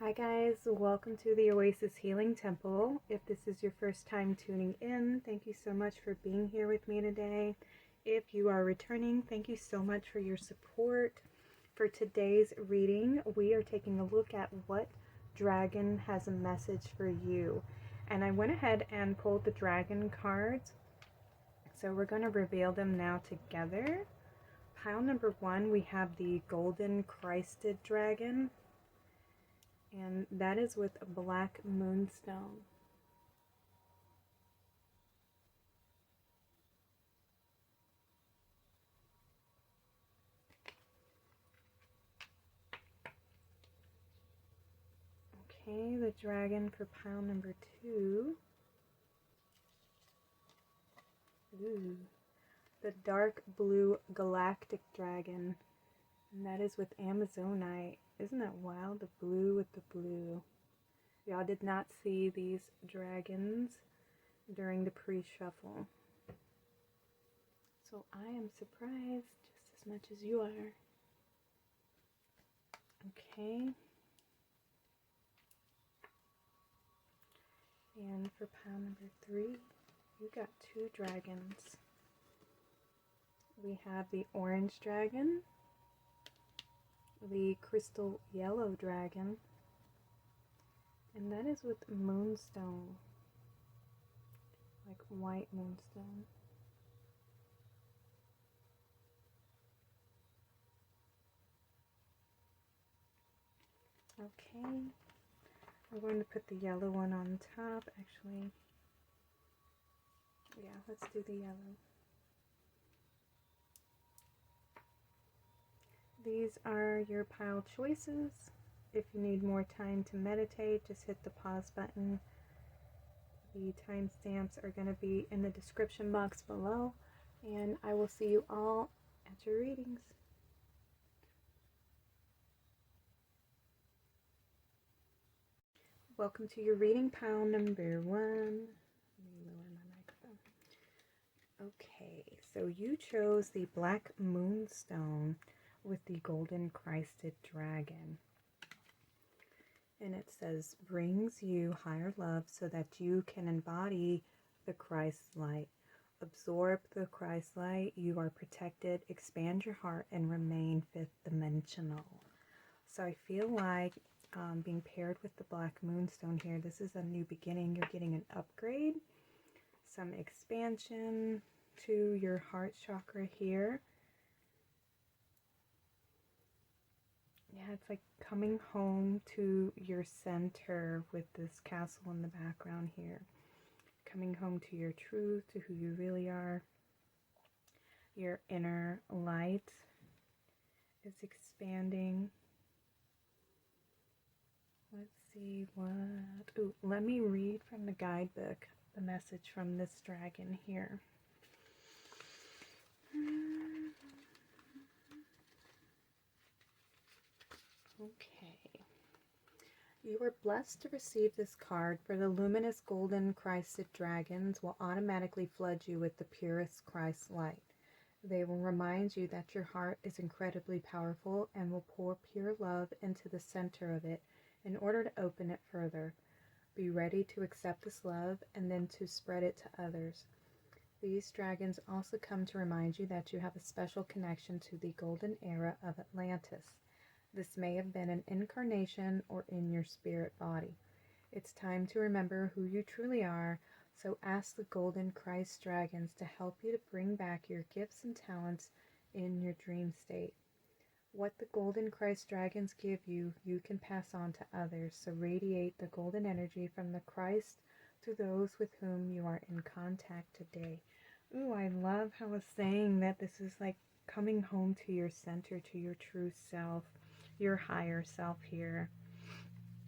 Hi guys, welcome to the Oasis Healing Temple. If this is your first time tuning in, thank you so much for being here with me today. If you are returning, thank you so much for your support. For today's reading, we are taking a look at what dragon has a message for you. And I went ahead and pulled the dragon cards. So we're going to reveal them now together. Pile number 1, we have the Golden Christed Dragon. And that is with a black moonstone. Okay, the dragon for pile number 2. Ooh, the dark blue Galactic Dragon. And that is with Amazonite. Isn't that wild? The blue with the blue. Y'all did not see these dragons during the pre-shuffle. So I am surprised just as much as you are. Okay. And for pile number 3, you got 2 dragons. We have the orange dragon, the crystal yellow dragon, and that is with Moonstone, like white moonstone. Okay, I'm going to put the yellow one on top, actually. Yeah, let's do the yellow. These are your pile choices. If you need more time to meditate, just hit the pause button. The timestamps are going to be in the description box below, and I will see you all at your readings. Welcome to your reading, pile number 1. Let me lower my microphone. Okay, so you chose the black moonstone with the golden Christed dragon. And it says, brings you higher love so that you can embody the Christ light. Absorb the Christ light. You are protected. Expand your heart and remain fifth dimensional. So I feel like being paired with the black moonstone here, this is a new beginning. You're getting an upgrade, some expansion to your heart chakra here. Yeah, it's like coming home to your center with this castle in the background here. Coming home to your truth, to who you really are. Your inner light is expanding. Let's see what... Ooh, let me read from the guidebook the message from this dragon here. Okay. You are blessed to receive this card, for the luminous golden Christed dragons will automatically flood you with the purest Christ light. They will remind you that your heart is incredibly powerful and will pour pure love into the center of it in order to open it further. Be ready to accept this love and then to spread it to others. These dragons also come to remind you that you have a special connection to the golden era of Atlantis. This may have been an incarnation or in your spirit body. It's time to remember who you truly are, so ask the golden Christ dragons to help you to bring back your gifts and talents in your dream state. What the golden Christ dragons give you, you can pass on to others, so radiate the golden energy from the Christ to those with whom you are in contact today. Ooh, I love how it's saying that this is like coming home to your center, to your true self, your higher self here,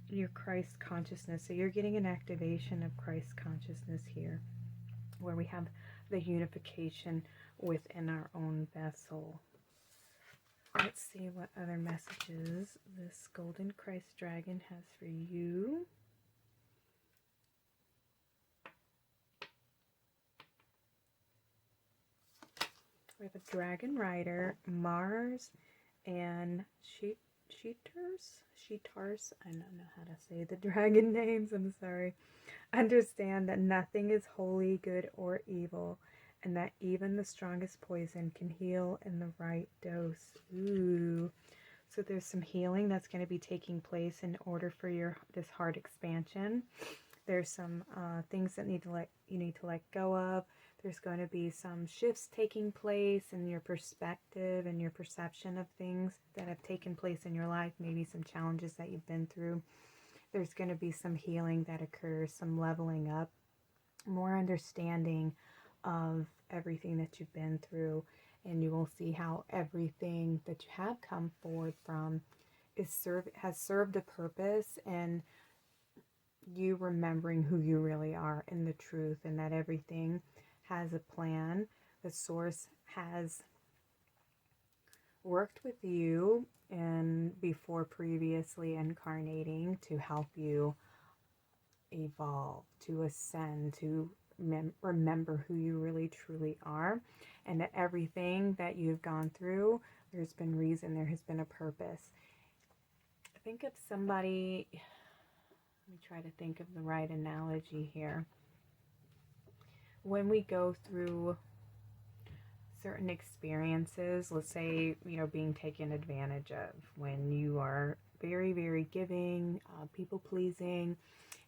your Christ consciousness. So you're getting an activation of Christ consciousness here, where we have the unification within our own vessel. Let's see what other messages this golden Christ dragon has for you. We have a dragon rider, Mars, and Sheetars, I don't know how to say the dragon names, I'm sorry. Understand that nothing is wholly good or evil, and that even the strongest poison can heal in the right dose. Ooh. So there's some healing that's going to be taking place in order for this heart expansion. There's some things that you need to let go of. There's going to be some shifts taking place in your perspective and your perception of things that have taken place in your life, maybe some challenges that you've been through. There's going to be some healing that occurs, some leveling up, more understanding of everything that you've been through, and you will see how everything that you have come forward from has served a purpose, and you remembering who you really are in the truth, and that everything has a plan. The source has worked with you and before previously incarnating to help you evolve, to ascend, to remember who you really truly are, and that everything that you've gone through, there's been reason, there has been a purpose. Think of somebody, let me try to think of the right analogy here. When we go through certain experiences, let's say, being taken advantage of, when you are very, very giving, people pleasing,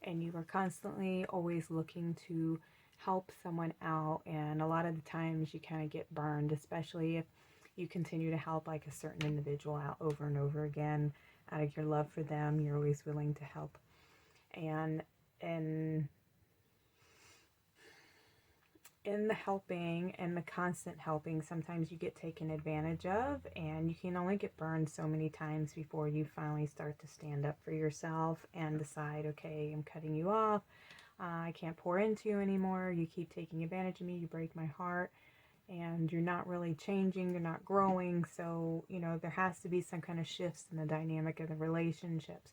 and you are constantly always looking to help someone out, and a lot of the times you kind of get burned, especially if you continue to help like a certain individual out over and over again out of your love for them. You're always willing to help, and in the helping and the constant helping, sometimes you get taken advantage of, and you can only get burned so many times before you finally start to stand up for yourself and decide, okay, I'm cutting you off. I can't pour into you anymore. You keep taking advantage of me. You break my heart, and you're not really changing. You're not growing. So, there has to be some kind of shifts in the dynamic of the relationships.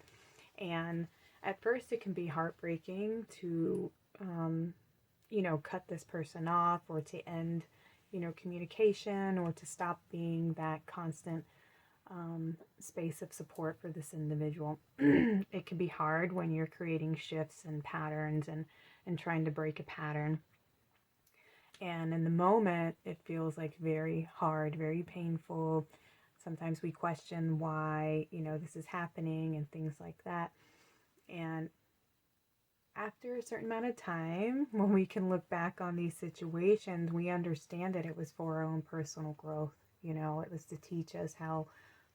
And at first it can be heartbreaking to, cut this person off, or to end, communication, or to stop being that constant space of support for this individual. It can be hard when you're creating shifts and patterns and trying to break a pattern. And in the moment, it feels like very hard, very painful. Sometimes we question why, this is happening and things like that. And after a certain amount of time, when we can look back on these situations, we understand that it was for our own personal growth. It was to teach us how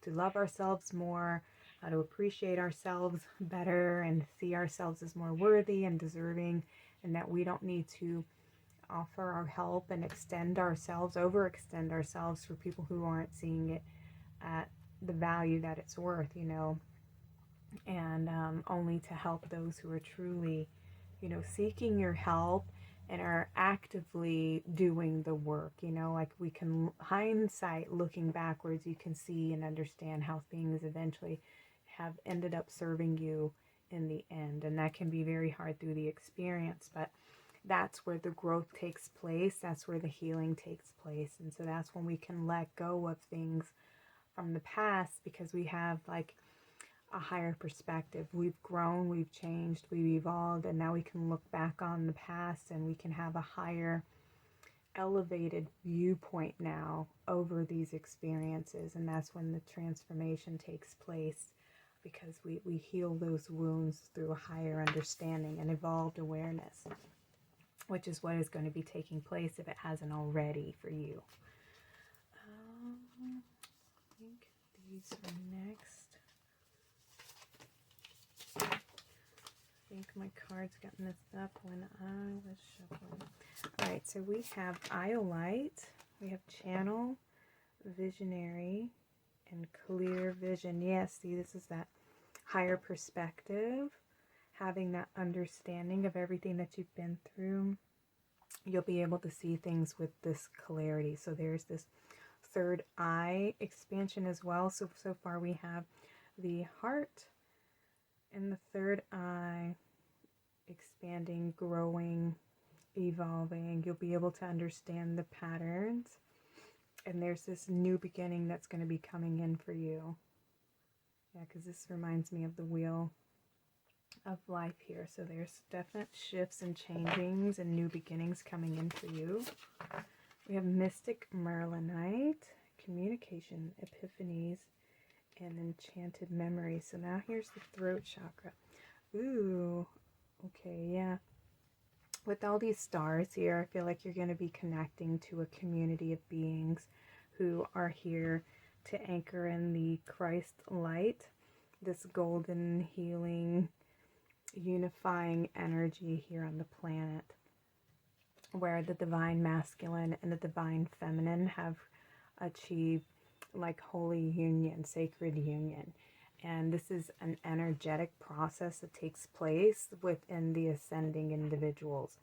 to love ourselves more, how to appreciate ourselves better, and see ourselves as more worthy and deserving, and that we don't need to offer our help and overextend ourselves for people who aren't seeing it at the value that it's worth, and only to help those who are truly, seeking your help and are actively doing the work. Like, we can, hindsight, looking backwards, you can see and understand how things eventually have ended up serving you in the end. And that can be very hard through the experience, but that's where the growth takes place. That's where the healing takes place. And so that's when we can let go of things from the past, because we have like a higher perspective. We've grown, we've changed, we've evolved, and now we can look back on the past and we can have a higher elevated viewpoint now over these experiences. And that's when the transformation takes place, because we heal those wounds through a higher understanding and evolved awareness, which is what is going to be taking place if it hasn't already for you. I think these are next. I think my cards got messed up when I was shuffling. Alright, so we have Iolite, we have Channel, Visionary, and Clear Vision. Yes, see, this is that higher perspective, having that understanding of everything that you've been through. You'll be able to see things with this clarity. So there's this third eye expansion as well. So far we have the heart and the third eye expanding, growing, evolving. You'll be able to understand the patterns, and there's this new beginning that's going to be coming in for you. Yeah, because this reminds me of the wheel of life here. So there's definite shifts and changings and new beginnings coming in for you. We have Mystic Merlinite, Communication, Epiphanies, and Enchanted Memories. So now here's the throat chakra. Ooh, okay, yeah. With all these stars here, I feel like you're going to be connecting to a community of beings who are here to anchor in the Christ light, this golden, healing, unifying energy here on the planet, where the divine masculine and the divine feminine have achieved like holy union, sacred union. And this is an energetic process that takes place within the ascending individuals.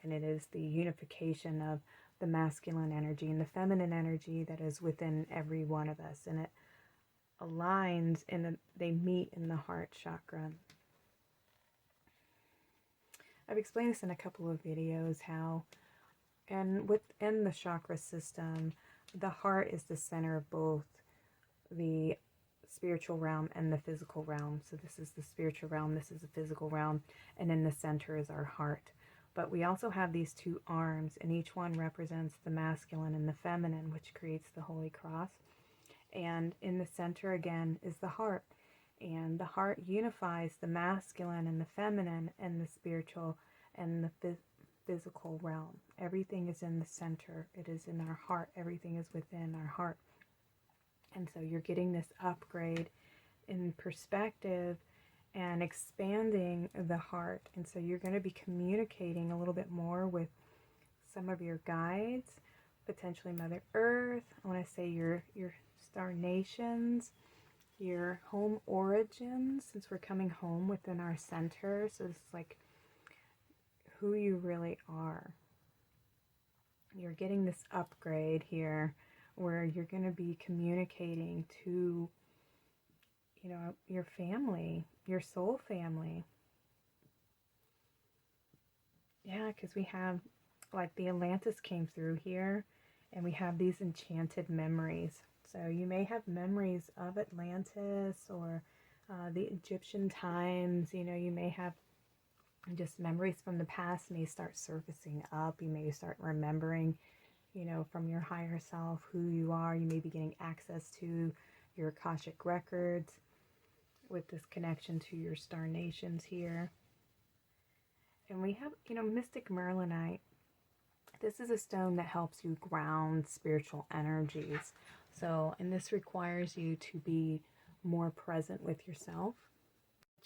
And it is the unification of the masculine energy and the feminine energy that is within every one of us. And it aligns and they meet in the heart chakra. I've explained this in a couple of videos how, and within the chakra system, the heart is the center of both the spiritual realm and the physical realm. So this is the spiritual realm, this is the physical realm, and in the center is our heart. But we also have these two arms, and each one represents the masculine and the feminine, which creates the Holy Cross. And in the center again is the heart. And the heart unifies the masculine and the feminine and the spiritual and the physical realm. Everything is in the center. It is in our heart. Everything is within our heart. And so you're getting this upgrade in perspective and expanding the heart. And so you're going to be communicating a little bit more with some of your guides, potentially Mother Earth. I want to say your star nations, your home origins, since we're coming home within our center. So this is like who you really are. You're getting this upgrade here where you're going to be communicating to, you know, your family, your soul family. Yeah, because we have, like, the Atlantis came through here, and we have these enchanted memories. So you may have memories of Atlantis or the Egyptian times. You know, you may have just memories from the past may start surfacing up. You may start remembering, you know, from your higher self who you are. You may be getting access to your Akashic records with this connection to your star nations here. And we have, you know, Mystic Merlinite. This is a stone that helps you ground spiritual energies. So, and this requires you to be more present with yourself.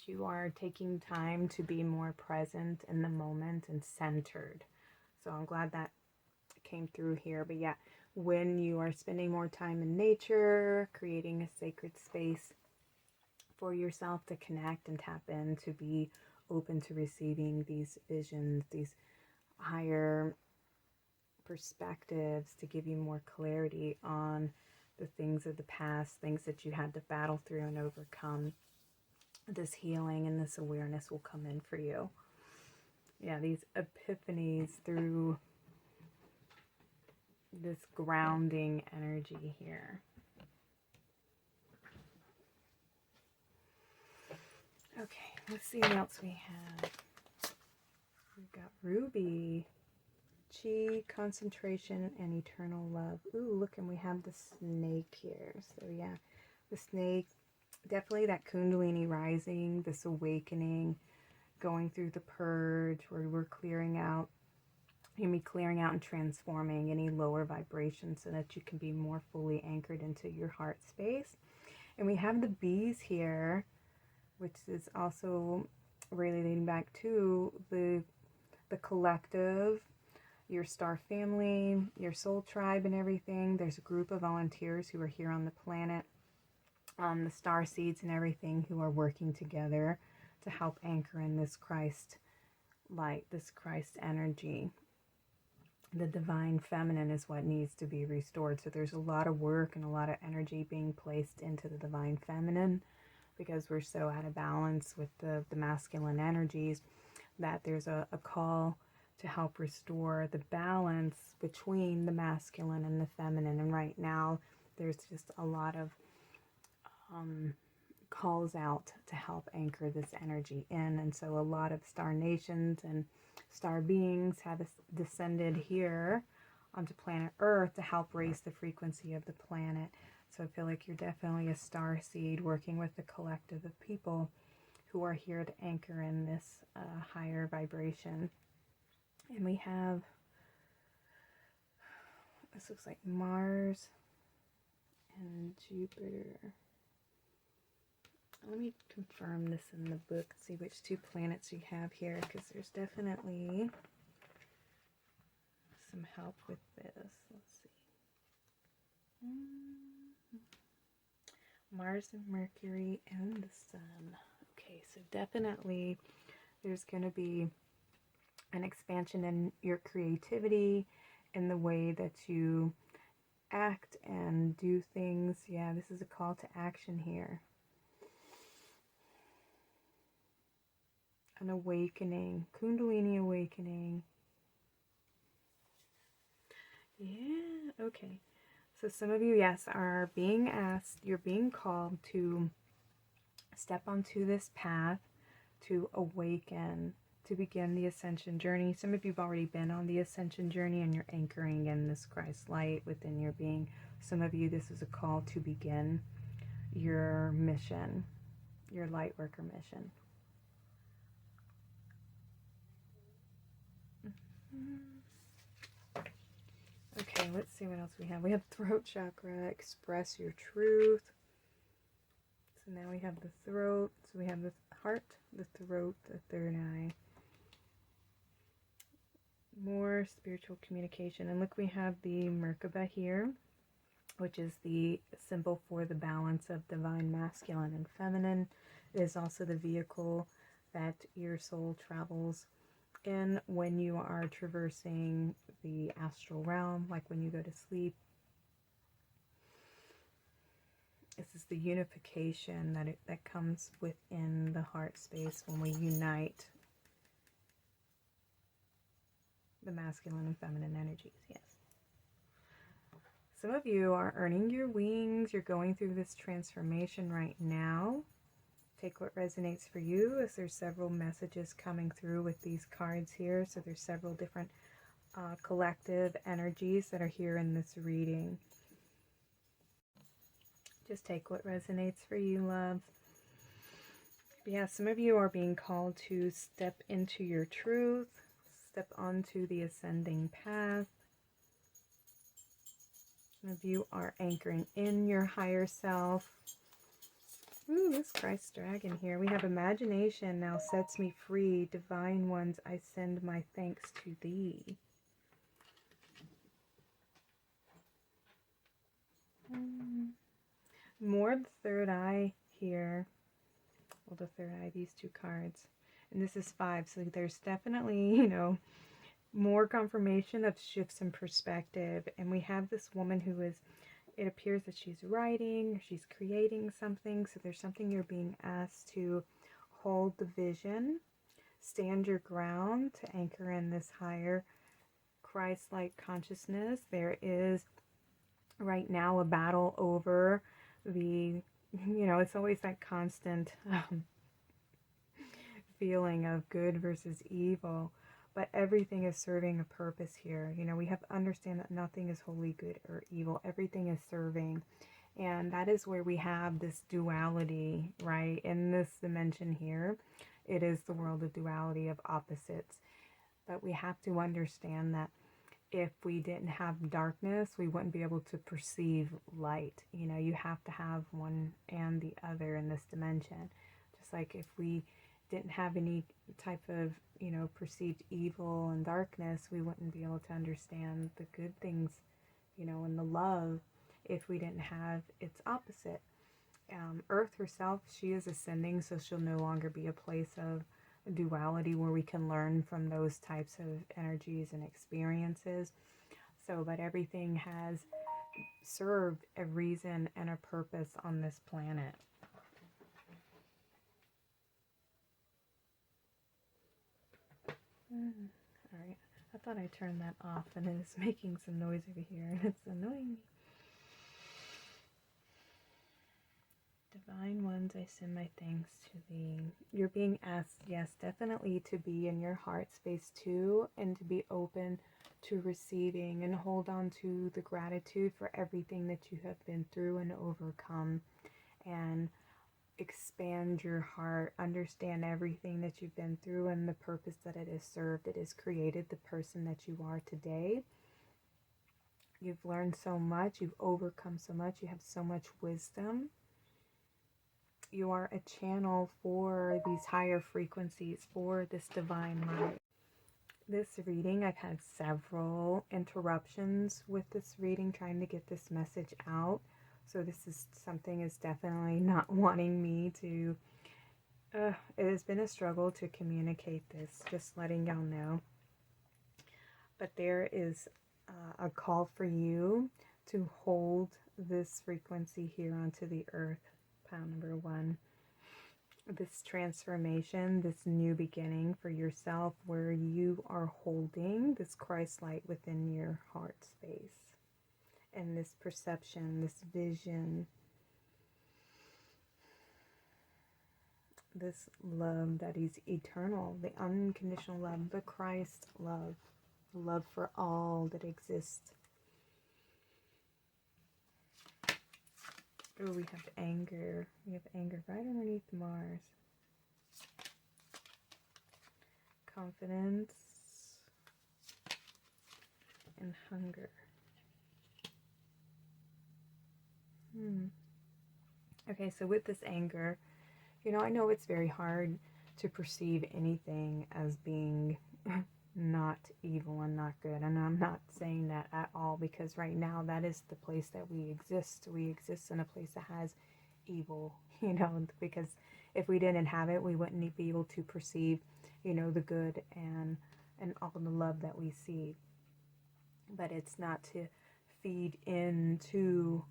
You are taking time to be more present in the moment and centered. So I'm glad that came through here. But yeah, when you are spending more time in nature, creating a sacred space for yourself to connect and tap in, to be open to receiving these visions, these higher perspectives, to give you more clarity on the things of the past, things that you had to battle through and overcome. This healing and this awareness will come in for you. Yeah, these epiphanies through this grounding energy here. Okay, let's see what else we have. We've got Ruby, Chi, Concentration, and Eternal Love. Ooh, look, and we have the snake here. So yeah, the snake, definitely that Kundalini rising, this awakening, going through the purge where we're clearing out. You can be clearing out and transforming any lower vibrations so that you can be more fully anchored into your heart space. And we have the bees here, which is also relating back to the collective, your star family, your soul tribe and everything. There's a group of volunteers who are here on the planet, the Starseeds and everything, who are working together to help anchor in this Christ light, this Christ energy. The divine feminine is what needs to be restored. So there's a lot of work and a lot of energy being placed into the divine feminine because we're so out of balance with the masculine energies, that there's a call to help restore the balance between the masculine and the feminine. And right now there's just a lot of calls out to help anchor this energy in. And so a lot of star nations and star beings have descended here onto planet Earth to help raise the frequency of the planet. So I feel like you're definitely a star seed working with the collective of people who are here to anchor in this higher vibration. And we have, this looks like Mars and Jupiter. Let me confirm this in the book, see which two planets you have here, because there's definitely some help with this. Let's see. Mars and Mercury and the Sun. Okay, so definitely there's going to be an expansion in your creativity, in the way that you act and do things. Yeah, this is a call to action here. An awakening, Kundalini awakening. Yeah, okay. So some of you, yes, are being asked, you're being called to step onto this path, to awaken, to begin the ascension journey. Some of you have already been on the ascension journey and you're anchoring in this Christ light within your being. Some of you, this is a call to begin your mission, your light worker mission. Okay, let's see what else we have. We have throat chakra, express your truth. So now we have the throat. So we have the heart, the throat, the third eye. More spiritual communication. And look, we have the Merkaba here, which is the symbol for the balance of divine masculine and feminine. It is also the vehicle that your soul travels in when you are traversing the astral realm, like when you go to sleep. This is the unification that comes within the heart space when we unite the masculine and feminine energies. Yes. Some of you are earning your wings. You're going through this transformation right now. Take what resonates for you, as there's several messages coming through with these cards here. So there's several different collective energies that are here in this reading. Just take what resonates for you, love. Yeah, some of you are being called to step into your truth, step onto the ascending path. Some of you are anchoring in your higher self. Ooh, this Christ dragon here. We have imagination now sets me free. Divine ones, I send my thanks to thee. More of the third eye here. Well, the third eye, these two cards. And this is 5. So there's definitely, more confirmation of shifts in perspective. And we have this woman who is, it appears that she's writing, or she's creating something. So there's something you're being asked to hold the vision, stand your ground, to anchor in this higher Christ-like consciousness. There is right now a battle over the, it's always that constant feeling of good versus evil. But everything is serving a purpose here. We have to understand that nothing is wholly good or evil. Everything is serving. And that is where we have this duality, right? In this dimension here, it is the world of duality, of opposites. But we have to understand that if we didn't have darkness, we wouldn't be able to perceive light. You have to have one and the other in this dimension. Just like if we didn't have any type of, perceived evil and darkness, we wouldn't be able to understand the good things, and the love, if we didn't have its opposite. Earth herself, she is ascending, so she'll no longer be a place of duality where we can learn from those types of energies and experiences. So, but everything has served a reason and a purpose on this planet. All right, I thought I turned that off and it is making some noise over here and it's annoying me. Divine ones, I send my thanks to thee. You're being asked, yes, definitely to be in your heart space too, and to be open to receiving and hold on to the gratitude for everything that you have been through and overcome, and expand your heart, understand everything that you've been through and the purpose that it has served. It has created the person that you are today. You've learned so much, you've overcome so much, you have so much wisdom. You are a channel for these higher frequencies, for this divine light. This reading, I've had several interruptions with this reading, trying to get this message out. So this is something is definitely not wanting me to, it has been a struggle to communicate this, just letting y'all know. But there is a call for you to hold this frequency here onto the earth, pile number 1. This transformation, this new beginning for yourself, where you are holding this Christ light within your heart space, and this perception, this vision, this love that is eternal, the unconditional love, the Christ love, love for all that exists. Oh, we have anger. We have anger right underneath Mars. Confidence and hunger. Okay, so with this anger, I know it's very hard to perceive anything as being not evil and not good. And I'm not saying that at all, because right now that is the place that we exist. We exist in a place that has evil, because if we didn't have it, we wouldn't be able to perceive, the good and all the love that we see. But it's not to feed into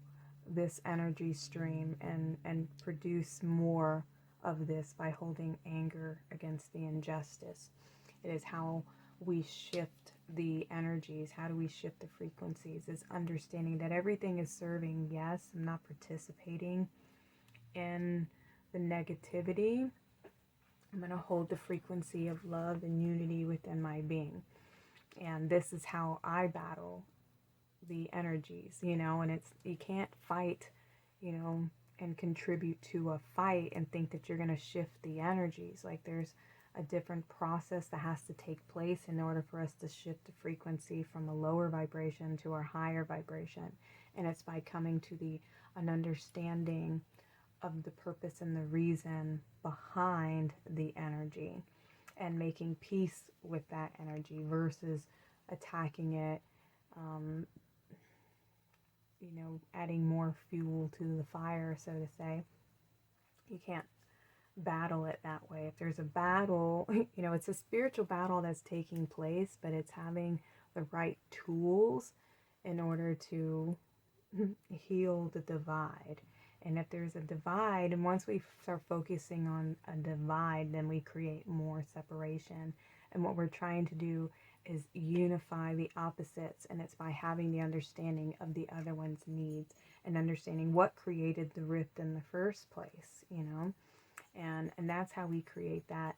this energy stream and produce more of this by holding anger against the injustice. It is how we shift the energies. How do we shift the frequencies? Is understanding that everything is serving. Yes, I'm not participating in the negativity. I'm going to hold the frequency of love and unity within my being. And this is how I battle the energies, and it's, you can't fight, and contribute to a fight and think that you're going to shift the energies. Like, there's a different process that has to take place in order for us to shift the frequency from a lower vibration to a higher vibration. And it's by coming to an understanding of the purpose and the reason behind the energy, and making peace with that energy versus attacking it, adding more fuel to the fire, so to say. You can't battle it that way. If there's a battle, it's a spiritual battle that's taking place, but it's having the right tools in order to heal the divide. And if there's a divide, and once we start focusing on a divide, then we create more separation. And what we're trying to do is unify the opposites, and it's by having the understanding of the other one's needs and understanding what created the rift in the first place, and that's how we create that,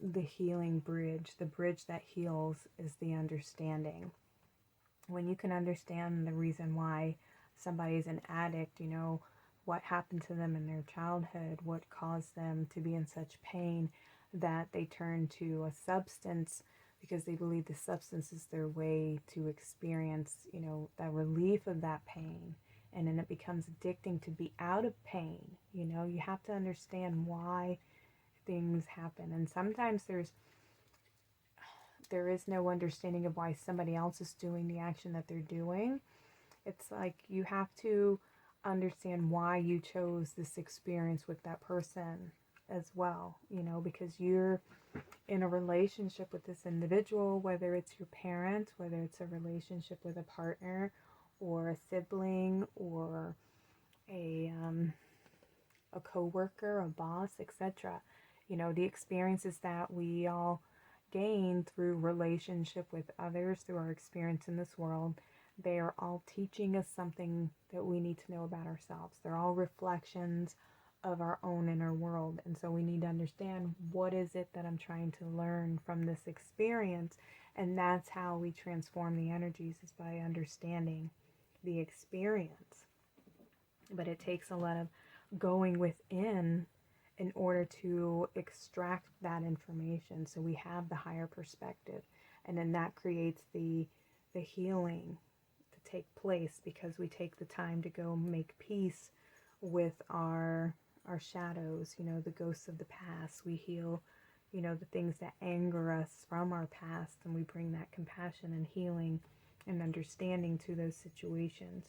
the healing bridge. The bridge that heals is the understanding. When you can understand the reason why somebody's an addict, what happened to them in their childhood, what caused them to be in such pain that they turn to a substance because they believe the substance is their way to experience, the relief of that pain. And then it becomes addicting to be out of pain. You have to understand why things happen. And sometimes there is no understanding of why somebody else is doing the action that they're doing. It's like you have to understand why you chose this experience with that person as well, because you're in a relationship with this individual, whether it's your parent, whether it's a relationship with a partner or a sibling or a co-worker, a boss, etc. The experiences that we all gain through relationship with others, through our experience in this world, They are all teaching us something that we need to know about ourselves. They're all reflections of our own inner world. And so we need to understand, what is it that I'm trying to learn from this experience? And that's how we transform the energies, is by understanding the experience. But it takes a lot of going within in order to extract that information, so we have the higher perspective. And then that creates the healing to take place, because we take the time to go make peace with our shadows, the ghosts of the past. We heal, the things that anger us from our past, and we bring that compassion and healing and understanding to those situations.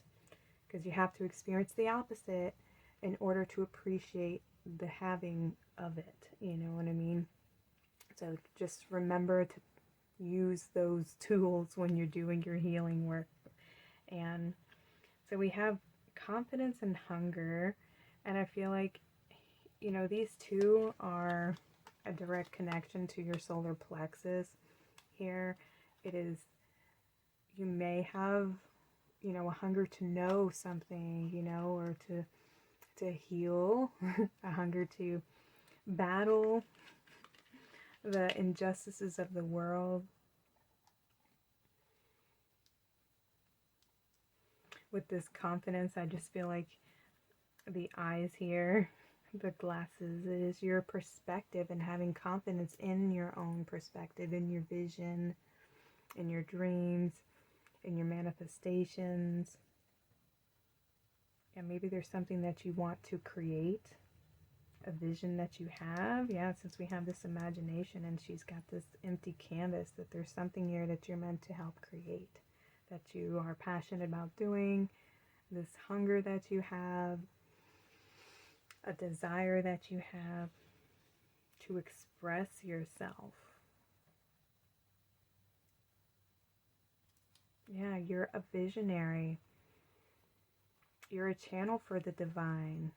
Because you have to experience the opposite in order to appreciate the having of it, you know what I mean? So just remember to use those tools when you're doing your healing work. And so we have confidence and hunger, and I feel like, these two are a direct connection to your solar plexus here. It is, you may have, a hunger to know something, or to heal, a hunger to battle the injustices of the world. With this confidence, I just feel like the eyes here, the glasses, it is your perspective, and having confidence in your own perspective, in your vision, in your dreams, in your manifestations. And maybe there's something that you want to create, a vision that you have. Yeah, since we have this imagination and she's got this empty canvas, that there's something here that you're meant to help create, that you are passionate about doing, this hunger that you have, a desire that you have to express yourself. Yeah, you're a visionary. You're a channel for the divine.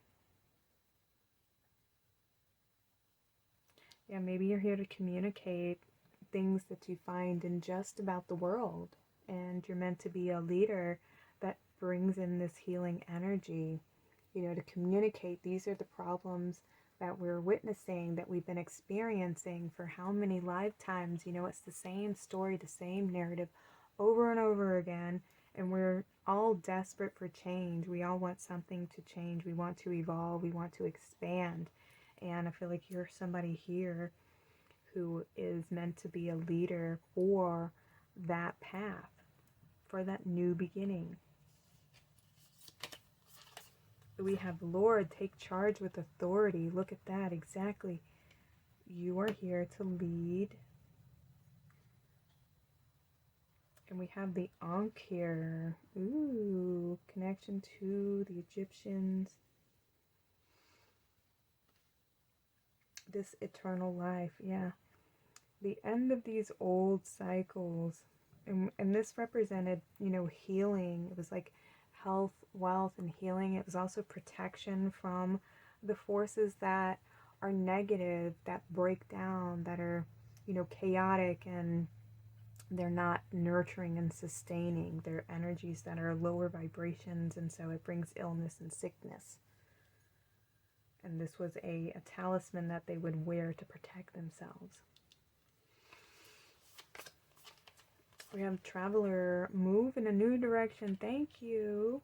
Yeah, maybe you're here to communicate things that you find unjust about the world, and you're meant to be a leader that brings in this healing energy, to communicate. These are the problems that we're witnessing, that we've been experiencing for how many lifetimes. It's the same story, the same narrative over and over again, and we're all desperate for change. We all want something to change. We want to evolve. We want to expand. And I feel like you're somebody here who is meant to be a leader for that path, for that new beginning. We have Lord, take charge with authority. Look at that, exactly. You are here to lead. And we have the Ankh here. Ooh, connection to the Egyptians. This eternal life, yeah. The end of these old cycles. And this represented, healing. It was like health, wealth, and healing. It was also protection from the forces that are negative, that break down, that are, chaotic, and they're not nurturing and sustaining. They're energies that are lower vibrations, and so it brings illness and sickness. And this was a talisman that they would wear to protect themselves. We have Traveler, move in a new direction. Thank you.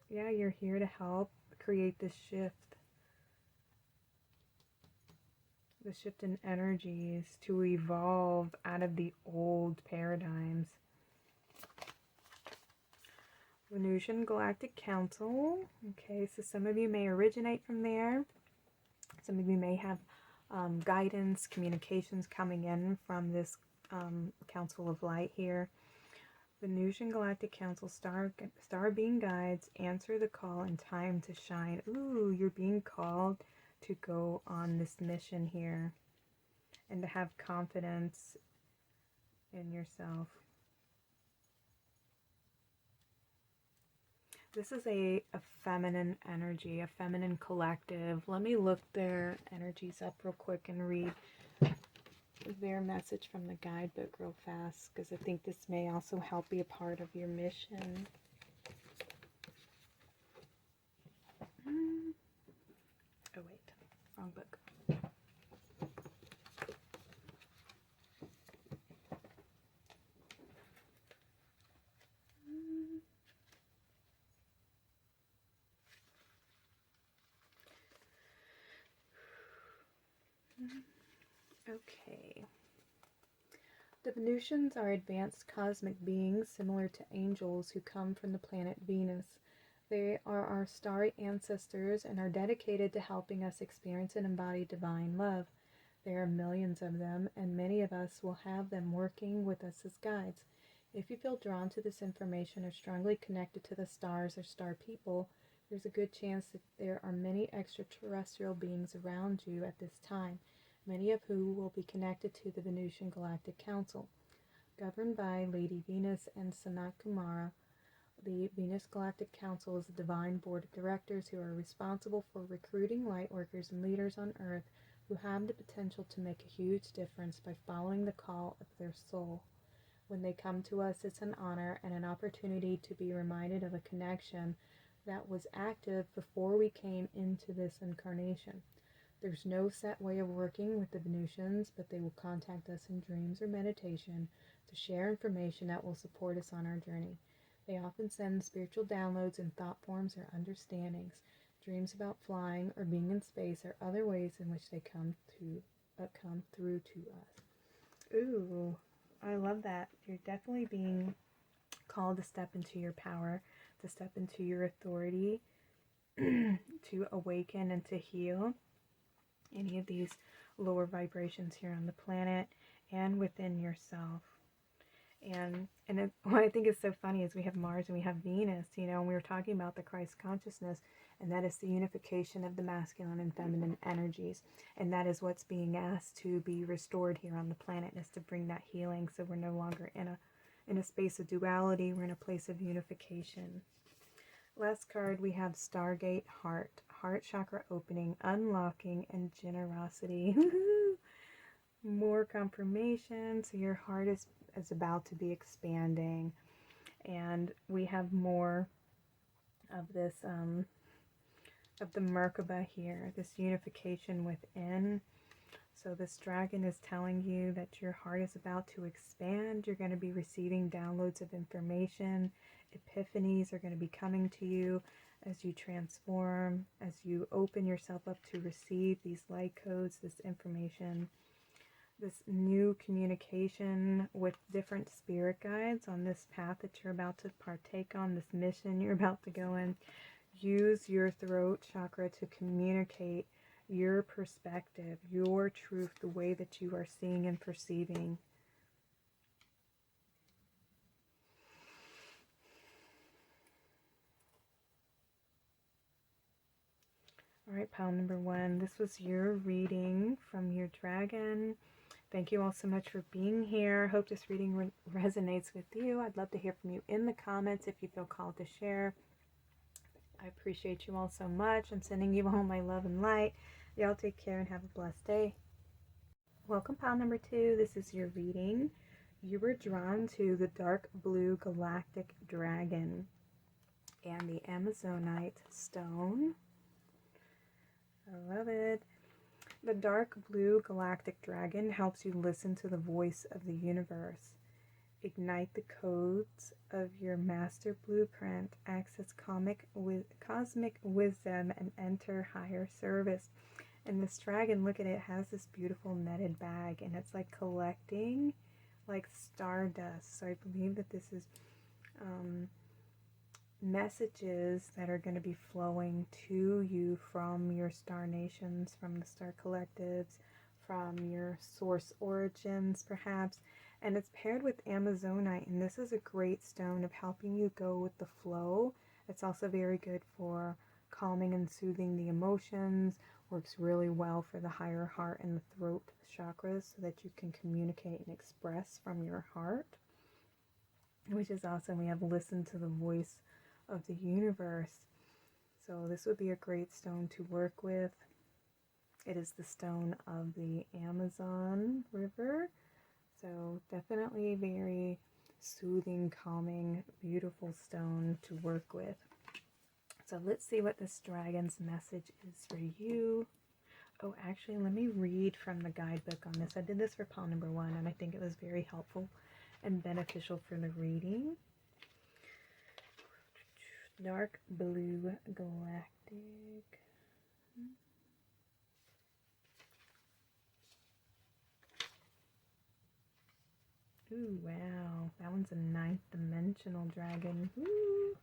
Yeah, you're here to help create this shift. The shift in energies to evolve out of the old paradigms. Venusian Galactic Council. Okay, so some of you may originate from there. Some of you may have guidance, communications coming in from this Council of Light here. Venusian Galactic Council, star being guides, answer the call in time to shine. Ooh, you're being called to go on this mission here and to have confidence in yourself. This is a feminine energy, a feminine collective. Let me look their energies up real quick and read their message from the guidebook real fast, because I think this may also help be a part of your mission. Oh wait, wrong book. Okay. The Venusians are advanced cosmic beings similar to angels who come from the planet Venus. They are our starry ancestors and are dedicated to helping us experience and embody divine love. There are millions of them, and many of us will have them working with us as guides. If you feel drawn to this information or strongly connected to the stars or star people, there's a good chance that there are many extraterrestrial beings around you at this time, many of who will be connected to the Venusian Galactic Council. Governed by Lady Venus and Sanat Kumara, the Venus Galactic Council is a divine board of directors who are responsible for recruiting lightworkers and leaders on Earth who have the potential to make a huge difference by following the call of their soul. When they come to us, it's an honor and an opportunity to be reminded of a connection that was active before we came into this incarnation. There's no set way of working with the Venusians, but they will contact us in dreams or meditation to share information that will support us on our journey. They often send spiritual downloads in thought forms or understandings. Dreams about flying or being in space are other ways in which they come through to us. Ooh, I love that. You're definitely being called to step into your power, to step into your authority, to awaken and to heal any of these lower vibrations here on the planet and within yourself. And what I think is so funny is we have Mars and we have Venus, and we were talking about the Christ consciousness, and that is the unification of the masculine and feminine energies. And that is what's being asked to be restored here on the planet, is to bring that healing, so we're no longer in a space of duality, we're in a place of unification. Last card, we have Stargate Heart chakra opening, unlocking, and generosity. More confirmation. So your heart is about to be expanding, and we have more of this of the Merkaba here, this unification within. So this dragon is telling you that your heart is about to expand. You're going to be receiving downloads of information. Epiphanies are going to be coming to you as you transform, as you open yourself up to receive these light codes, this information, this new communication with different spirit guides on this path that you're about to partake on, this mission you're about to go in. Use your throat chakra to communicate your perspective, your truth, the way that you are seeing and perceiving. All right, pile number 1, this was your reading from your dragon. Thank you all so much for being here. Hope this reading resonates with you. I'd love to hear from you in the comments if you feel called to share. I appreciate you all so much. I'm sending you all my love and light. Y'all take care and have a blessed day. Welcome, pile number 2. This is your reading. You were drawn to the dark blue galactic dragon and the Amazonite stone. I love it. The dark blue galactic dragon helps you listen to the voice of the universe, ignite the codes of your master blueprint, access cosmic wisdom, and enter higher service. And this dragon, look at it, has this beautiful netted bag, and it's like collecting like stardust. So I believe that this is messages that are going to be flowing to you from your star nations, from the star collectives, from your source origins perhaps. And it's paired with Amazonite, and this is a great stone of helping you go with the flow. It's also very good for calming and soothing the emotions, works really well for the higher heart and the throat chakras so that you can communicate and express from your heart, which is awesome. We have listened to the voice of the universe. So this would be a great stone to work with. It is the stone of the Amazon River. So definitely very soothing, calming, beautiful stone to work with. So let's see what this dragon's message is for you. Oh, actually, let me read from the guidebook on this. I did this for pile number 1, and I think it was very helpful and beneficial for the reading. Dark Blue Galactic. Ooh, wow. That one's a 9th dimensional dragon. Ooh.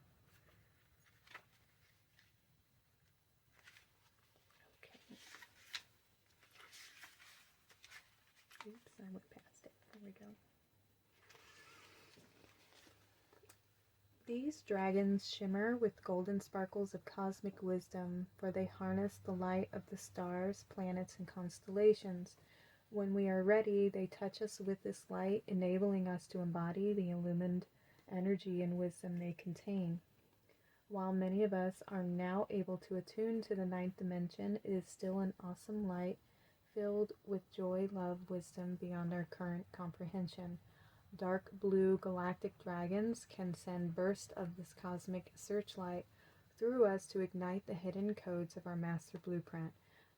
Okay. Oops, I went past it. There we go. These dragons shimmer with golden sparkles of cosmic wisdom, for they harness the light of the stars, planets, and constellations. When we are ready, they touch us with this light, enabling us to embody the illumined energy and wisdom they contain. While many of us are now able to attune to the 9th dimension, it is still an awesome light filled with joy, love, wisdom beyond our current comprehension. Dark blue galactic dragons can send bursts of this cosmic searchlight through us to ignite the hidden codes of our master blueprint,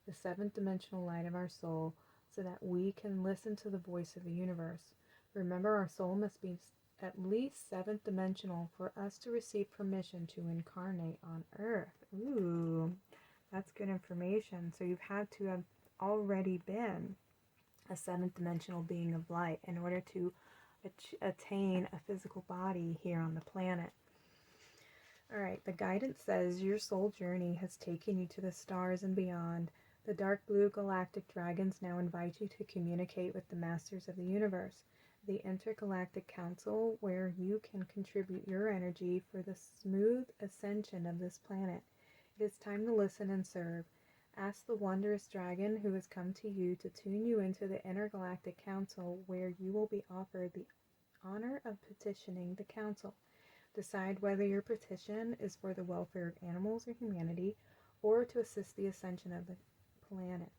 the 7th dimensional light of our soul, so that we can listen to the voice of the universe. Remember, our soul must be at least 7th dimensional for us to receive permission to incarnate on Earth. Ooh, that's good information. So you've had to have already been a 7th dimensional being of light in order to attain a physical body here on the planet. Alright, the guidance says your soul journey has taken you to the stars and beyond. The dark blue galactic dragons now invite you to communicate with the masters of the universe, the Intergalactic Council, where you can contribute your energy for the smooth ascension of this planet. It is time to listen and serve. Ask the wondrous dragon who has come to you to tune you into the Intergalactic Council, where you will be offered the honor of petitioning the council. Decide whether your petition is for the welfare of animals or humanity, or to assist the ascension of the planet.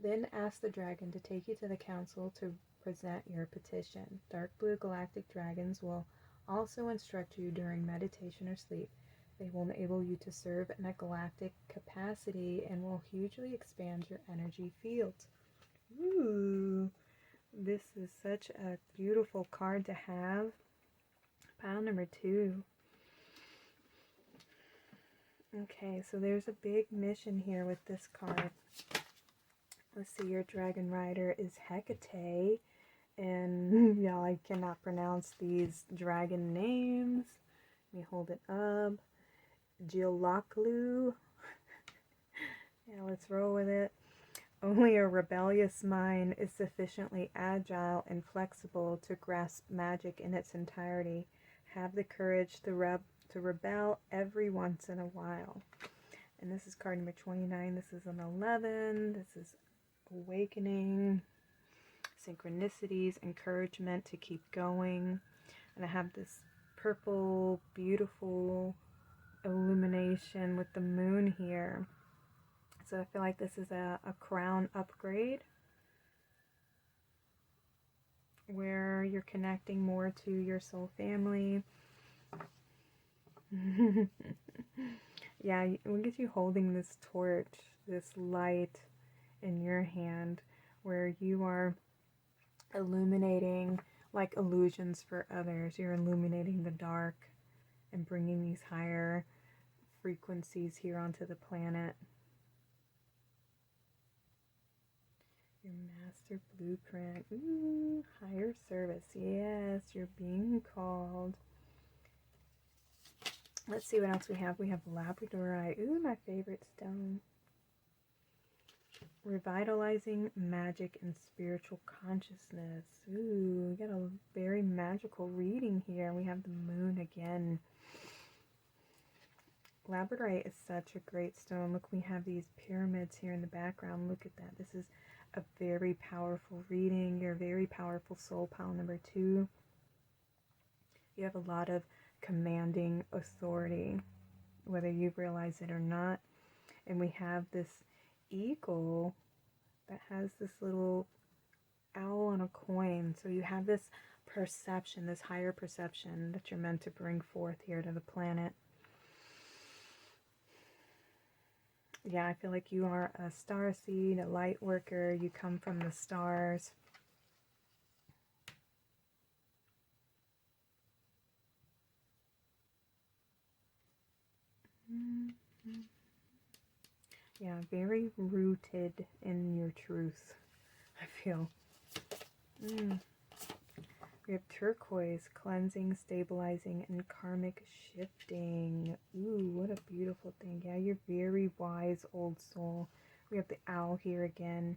Then ask the dragon to take you to the council to present your petition. Dark blue galactic dragons will also instruct you during meditation or sleep. They will enable you to serve in a galactic capacity and will hugely expand your energy fields. Ooh, this is such a beautiful card to have. Pile number 2. Okay, so there's a big mission here with this card. Let's see, your dragon rider is Hecate, and y'all, I cannot pronounce these dragon names. Let me hold it up. Geolaklu. Yeah, let's roll with it. Only a rebellious mind is sufficiently agile and flexible to grasp magic in its entirety. Have the courage to rebel every once in a while. And this is card number 29. This is an 11. This is awakening, synchronicities, encouragement to keep going. And I have this purple, beautiful illumination with the moon here. So I feel like this is a crown upgrade where you're connecting more to your soul family. Yeah, look at you holding this torch, this light in your hand, where you are illuminating like illusions for others. You're illuminating the dark and bringing these higher frequencies here onto the planet. Your master blueprint. Ooh, higher service. Yes, you're being called. Let's see what else we have. We have labradorite. Ooh, my favorite stone. Revitalizing magic and spiritual consciousness. Ooh, we got a very magical reading here. We have the moon again. Labradorite is such a great stone. Look, we have these pyramids here in the background. Look at that. This is a very powerful reading. Your very powerful soul, pile number 2. You have a lot of commanding authority, whether you realize it or not. And we have this eagle that has this little owl on a coin. So you have this perception, this higher perception that you're meant to bring forth here to the planet. Yeah, I feel like you are a starseed, a light worker. You come from the stars. Yeah, very rooted in your truth, I feel. We have turquoise, cleansing, stabilizing, and karmic shifting. Ooh, what a beautiful thing. Yeah, you're very wise, old soul. We have the owl here again.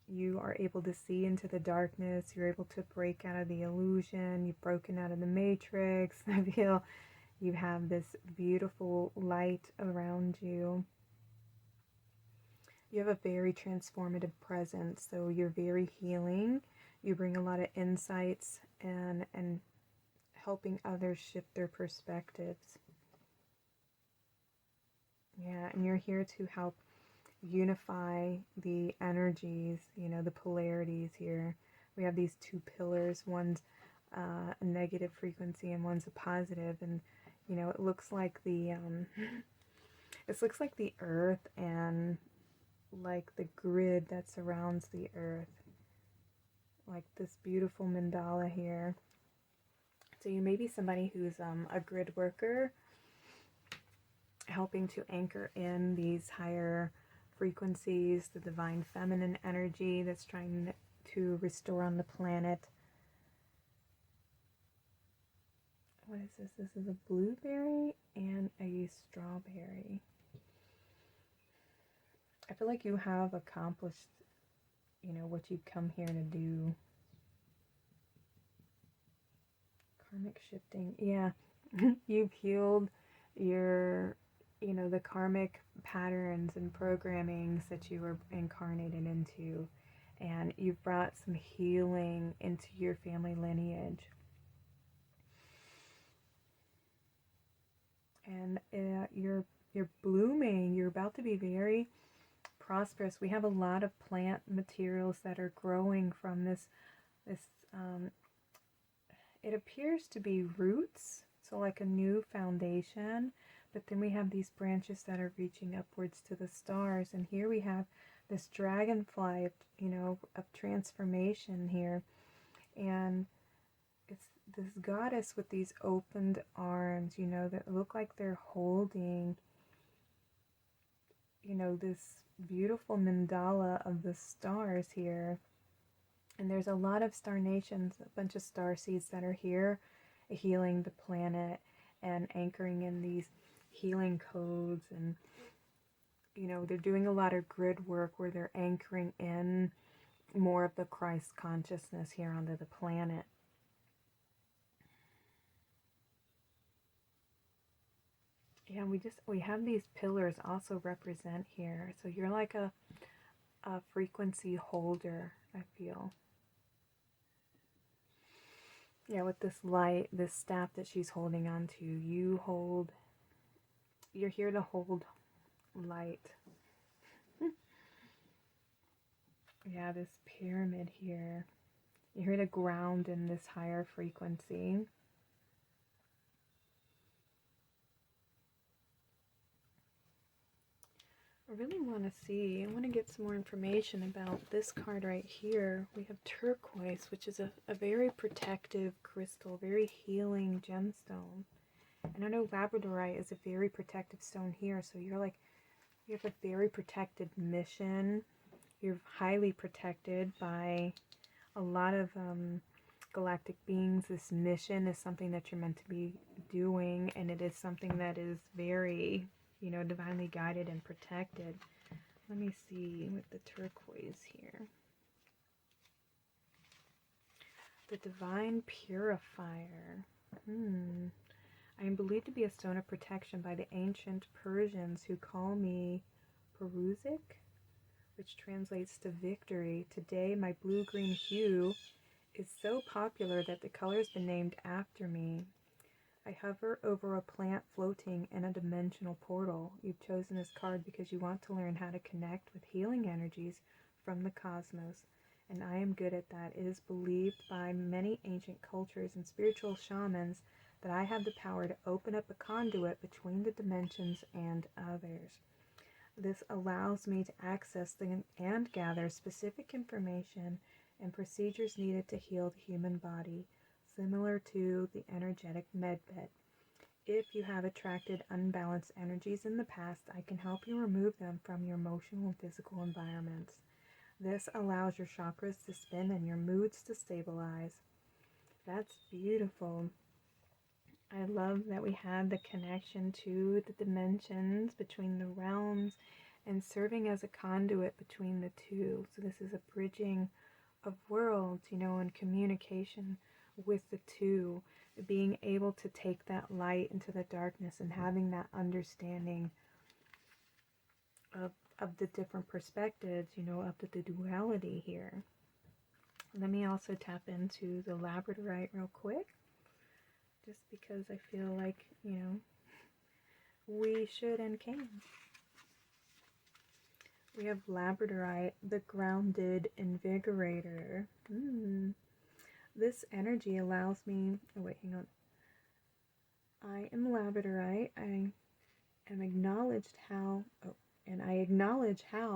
You are able to see into the darkness. You're able to break out of the illusion. You've broken out of the matrix. I feel you have this beautiful light around you. You have a very transformative presence, so you're very healing. You bring a lot of insights and helping others shift their perspectives. Yeah, and you're here to help unify the energies, you know, the polarities here. We have these two pillars. One's a negative frequency and one's a positive, and you know, it looks like the it looks like the earth and like the grid that surrounds the earth, like this beautiful mandala here. So you may be somebody who's a grid worker, helping to anchor in these higher frequencies, the divine feminine energy that's trying to restore on the planet. What is this? This is a blueberry and a strawberry. I feel like you have accomplished, you know, what you've come here to do. Karmic shifting. Yeah. You've healed your, you know, the karmic patterns and programmings that you were incarnated into. And you've brought some healing into your family lineage. And you're blooming. You're about to be very prosperous. We have a lot of plant materials that are growing from this it appears to be roots, so like a new foundation, but then we have these branches that are reaching upwards to the stars, and here we have this dragonfly, you know, of transformation here, and it's this goddess with these opened arms, you know, that look like they're holding, you know, this beautiful mandala of the stars here. And there's a lot of star nations, a bunch of star seeds that are here healing the planet and anchoring in these healing codes. And, you know, they're doing a lot of grid work where they're anchoring in more of the Christ consciousness here onto the planet. Yeah, we have these pillars also represent here. So you're like a frequency holder, I feel. Yeah, with this light, this staff that she's holding on to, you're here to hold light. Yeah, this pyramid here. You're here to ground in this higher frequency. I really want to get some more information about this card right here. We have turquoise, which is a very protective crystal, very healing gemstone. And I know labradorite is a very protective stone here, so you have a very protected mission. You're highly protected by a lot of galactic beings. This mission is something that you're meant to be doing, and it is something that is very, you know, divinely guided and protected. Let me see with the turquoise here. The divine purifier. I am believed to be a stone of protection by the ancient Persians, who call me Peruzik, which translates to victory. Today, my blue-green hue is so popular that the color has been named after me. I hover over a plant floating in a dimensional portal. You've chosen this card because you want to learn how to connect with healing energies from the cosmos, and I am good at that. It is believed by many ancient cultures and spiritual shamans that I have the power to open up a conduit between the dimensions and others. This allows me to access and gather specific information and procedures needed to heal the human body, similar to the energetic medbed. If you have attracted unbalanced energies in the past, I can help you remove them from your emotional and physical environments. This allows your chakras to spin and your moods to stabilize. That's beautiful. I love that we had the connection to the dimensions between the realms and serving as a conduit between the two. So this is a bridging of worlds, and communication with the two, being able to take that light into the darkness and having that understanding of the different perspectives, of the duality here. Let me also tap into the labradorite real quick, just because I feel like, we should and can. We have labradorite, the grounded invigorator. This energy allows me, oh wait, hang on. I am labradorite. I acknowledge how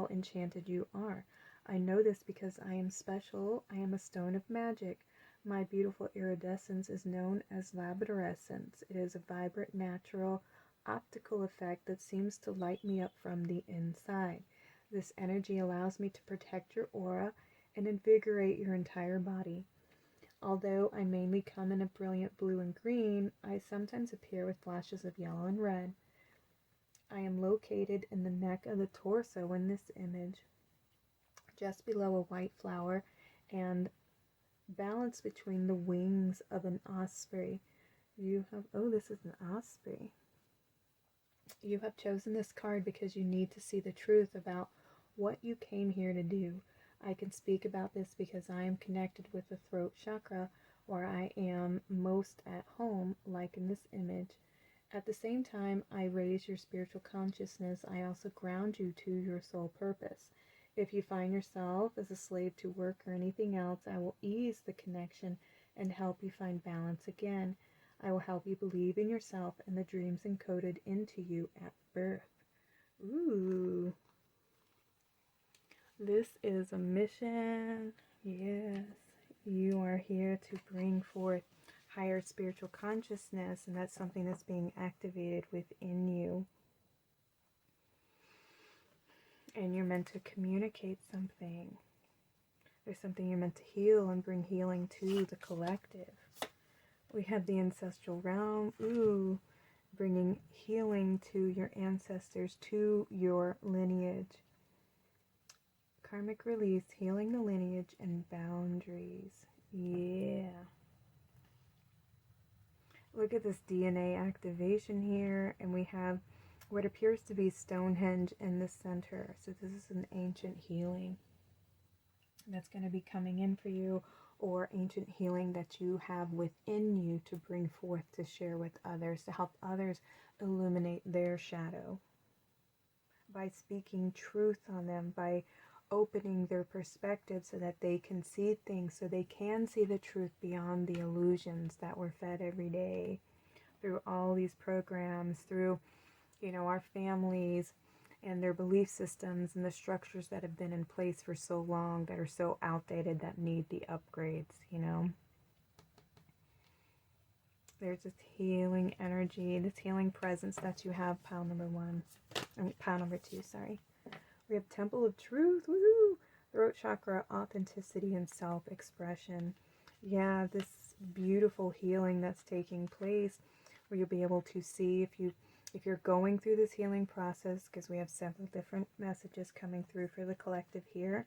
enchanted you are. I know this because I am special. I am a stone of magic. My beautiful iridescence is known as labradorescence. It is a vibrant, natural, optical effect that seems to light me up from the inside. This energy allows me to protect your aura and invigorate your entire body. Although I mainly come in a brilliant blue and green, I sometimes appear with flashes of yellow and red. I am located in the neck of the torso in this image, just below a white flower, and balanced between the wings of an osprey. This is an osprey. You have chosen this card because you need to see the truth about what you came here to do. I can speak about this because I am connected with the throat chakra, where I am most at home, like in this image. At the same time I raise your spiritual consciousness, I also ground you to your soul purpose. If you find yourself as a slave to work or anything else, I will ease the connection and help you find balance again. I will help you believe in yourself and the dreams encoded into you at birth. Ooh. This is a mission. Yes. You are here to bring forth higher spiritual consciousness, and that's something that's being activated within you. And you're meant to communicate something. There's something you're meant to heal and bring healing to the collective. We have the ancestral realm. Ooh, bringing healing to your ancestors, to your lineage. Karmic release, healing the lineage and boundaries. Yeah. Look at this DNA activation here, and we have what appears to be Stonehenge in the center. So this is an ancient healing that's going to be coming in for you, or ancient healing that you have within you to bring forth to share with others, to help others illuminate their shadow. By speaking truth on them, by opening their perspective so that they can see things, so they can see the truth beyond the illusions that we're fed every day through all these programs, through, our families and their belief systems and the structures that have been in place for so long that are so outdated that need the upgrades, There's this healing energy, this healing presence that you have, pile number 2, sorry. We have Temple of Truth, woohoo! Throat chakra, authenticity and self-expression. Yeah, this beautiful healing that's taking place, where you'll be able to see if you're going through this healing process, because we have several different messages coming through for the collective here.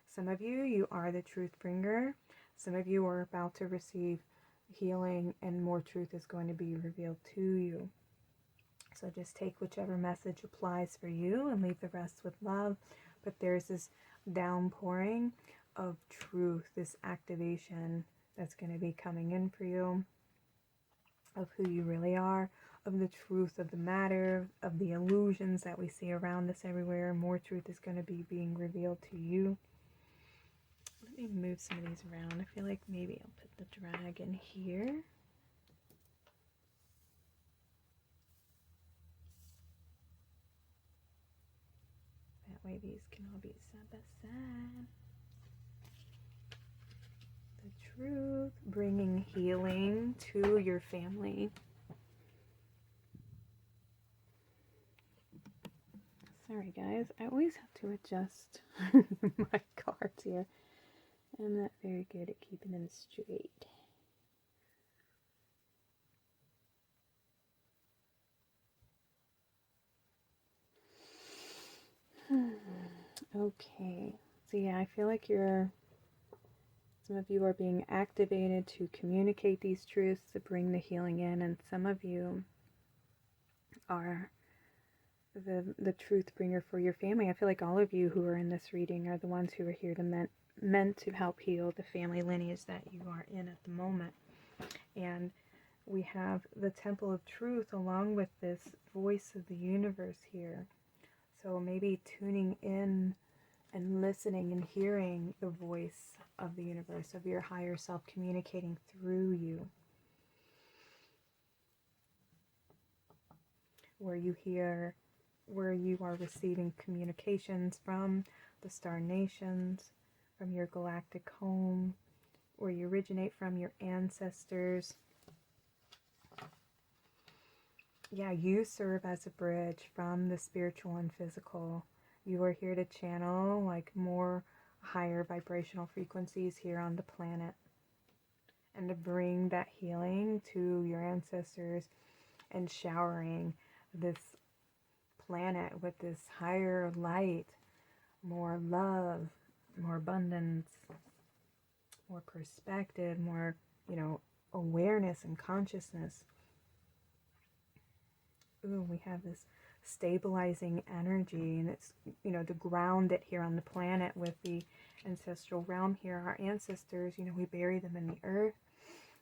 Some of you are the truth bringer. Some of you are about to receive healing, and more truth is going to be revealed to you. So just take whichever message applies for you and leave the rest with love. But there's this downpouring of truth, this activation that's going to be coming in for you. of who you really are, of the truth of the matter, of the illusions that we see around us everywhere. More truth is going to be being revealed to you. Let me move some of these around. I feel like maybe I'll put the dragon here. That way these can all be side by side. The truth, bringing healing to your family. Sorry guys, I always have to adjust my cards here. I'm not very good at keeping them straight. Okay, so yeah, I feel like some of you are being activated to communicate these truths, to bring the healing in, and some of you are the truth bringer for your family. I feel like all of you who are in this reading are the ones who are here to meant to help heal the family lineage that you are in at the moment. And we have the Temple of Truth along with this voice of the universe here. So maybe tuning in and listening and hearing the voice of the universe, of your higher self communicating through you. Where you are receiving communications from the star nations, from your galactic home, where you originate from, your ancestors. Yeah, you serve as a bridge from the spiritual and physical. You are here to channel like more higher vibrational frequencies here on the planet, and to bring that healing to your ancestors and showering this planet with this higher light, more love, more abundance, more perspective, more, awareness and consciousness. Ooh, we have this stabilizing energy, and it's, to ground it here on the planet with the ancestral realm here. Our ancestors, we bury them in the earth.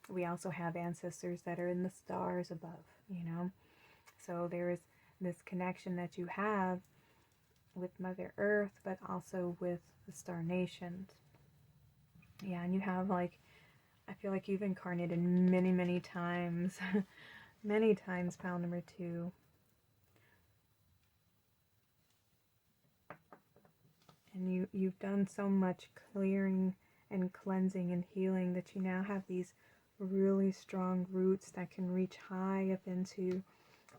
We also have ancestors that are in the stars above, So there is this connection that you have with Mother Earth, but also with the star nations. Yeah, and you have I feel like you've incarnated many, many times. Many times, pile number 2. And you've done so much clearing and cleansing and healing that you now have these really strong roots that can reach high up into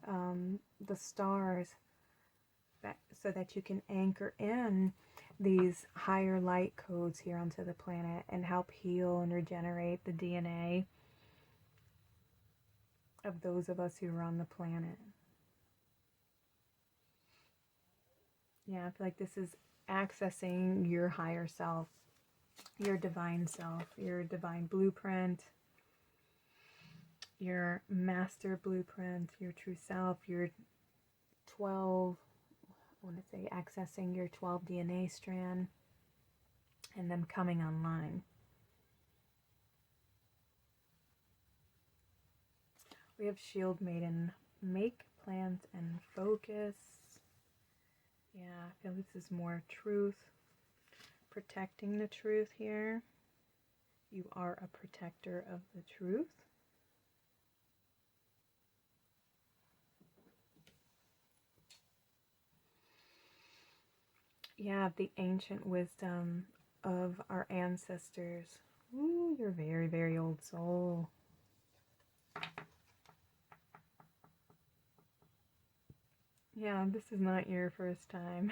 the stars, so that you can anchor in these higher light codes here onto the planet and help heal and regenerate the DNA of those of us who are on the planet. Yeah, I feel like this is accessing your higher self, your divine self, your divine blueprint, your master blueprint, your true self, your 12, accessing your 12 DNA strand and them coming online. We have Shield Maiden, make plans and focus. Yeah, I feel this is more truth, protecting the truth here. You are a protector of the truth. Yeah, the ancient wisdom of our ancestors. Ooh, you're a very, very old soul. Yeah, this is not your first time.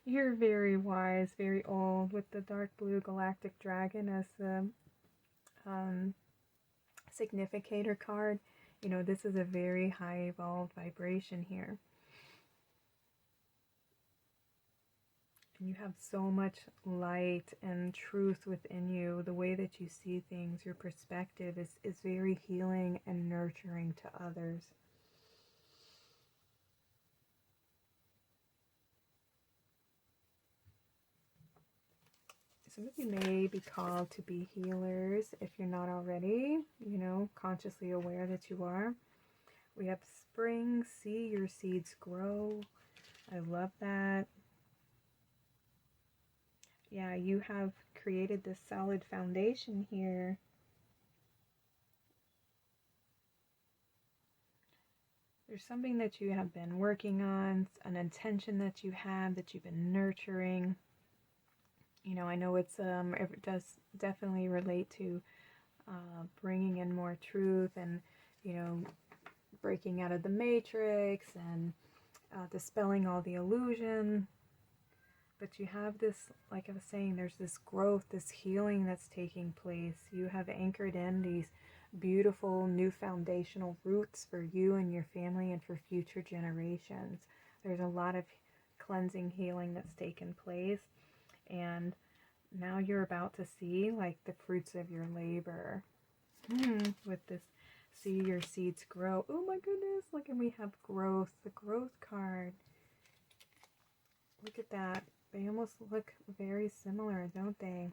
You're very wise, very old, with the dark blue Galactic Dragon as the significator card. This is a very high evolved vibration here. And you have so much light and truth within you. The way that you see things, your perspective is very healing and nurturing to others. Some of you may be called to be healers if you're not already, you know, consciously aware that you are. We have spring, see your seeds grow. I love that. Yeah, you have created this solid foundation here. There's something that you have been working on, an intention that you have, that you've been nurturing. You know, I know it does definitely relate to bringing in more truth and, you know, breaking out of the matrix and dispelling all the illusion. But you have this, like I was saying, there's this growth, this healing that's taking place. You have anchored in these beautiful new foundational roots for you and your family and for future generations. There's a lot of cleansing, healing that's taken place. And now you're about to see like the fruits of your labor. With this, see your seeds grow. Oh my goodness, look, and we have growth, the growth card. Look at that. They almost look very similar, don't they?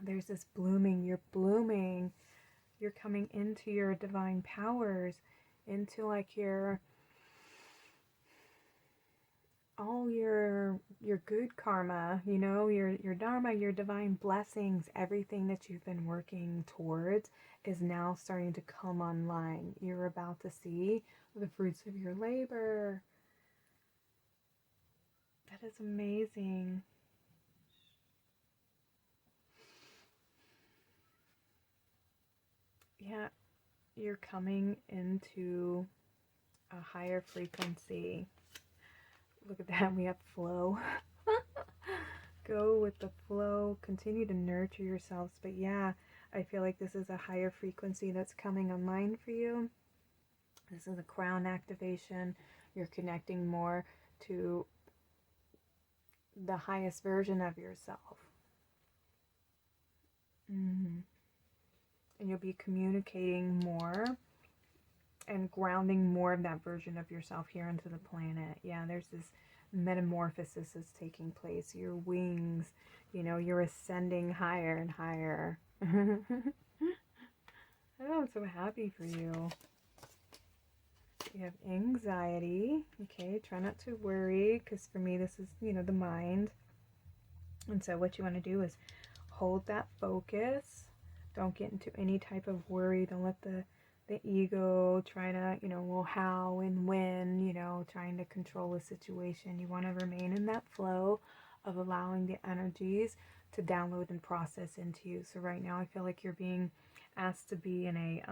There's this blooming. You're blooming. You're coming into your divine powers, into like your all your good karma, you know, your dharma, your divine blessings, everything that you've been working towards is now starting to come online. You're about to see the fruits of your labor. That is amazing. Yeah, you're coming into a higher frequency. Look at that, we have flow. Go with the flow, continue to nurture yourselves. But yeah, I feel like this is a higher frequency that's coming online for you. This is a crown activation. You're connecting more to the highest version of yourself. And you'll be communicating more and grounding more of that version of yourself here onto the planet. Yeah, there's this metamorphosis that's taking place. Your wings, you know, you're ascending higher and higher. Oh, I'm so happy for you. You have anxiety. Okay, try not to worry, because for me this is, you know, the mind. And so what you want to do is hold that focus. Don't get into any type of worry. Don't let the ego try to, you know, well, how and when, you know, trying to control the situation. You want to remain in that flow of allowing the energies to download and process into you. So right now I feel like you're being asked to be in a,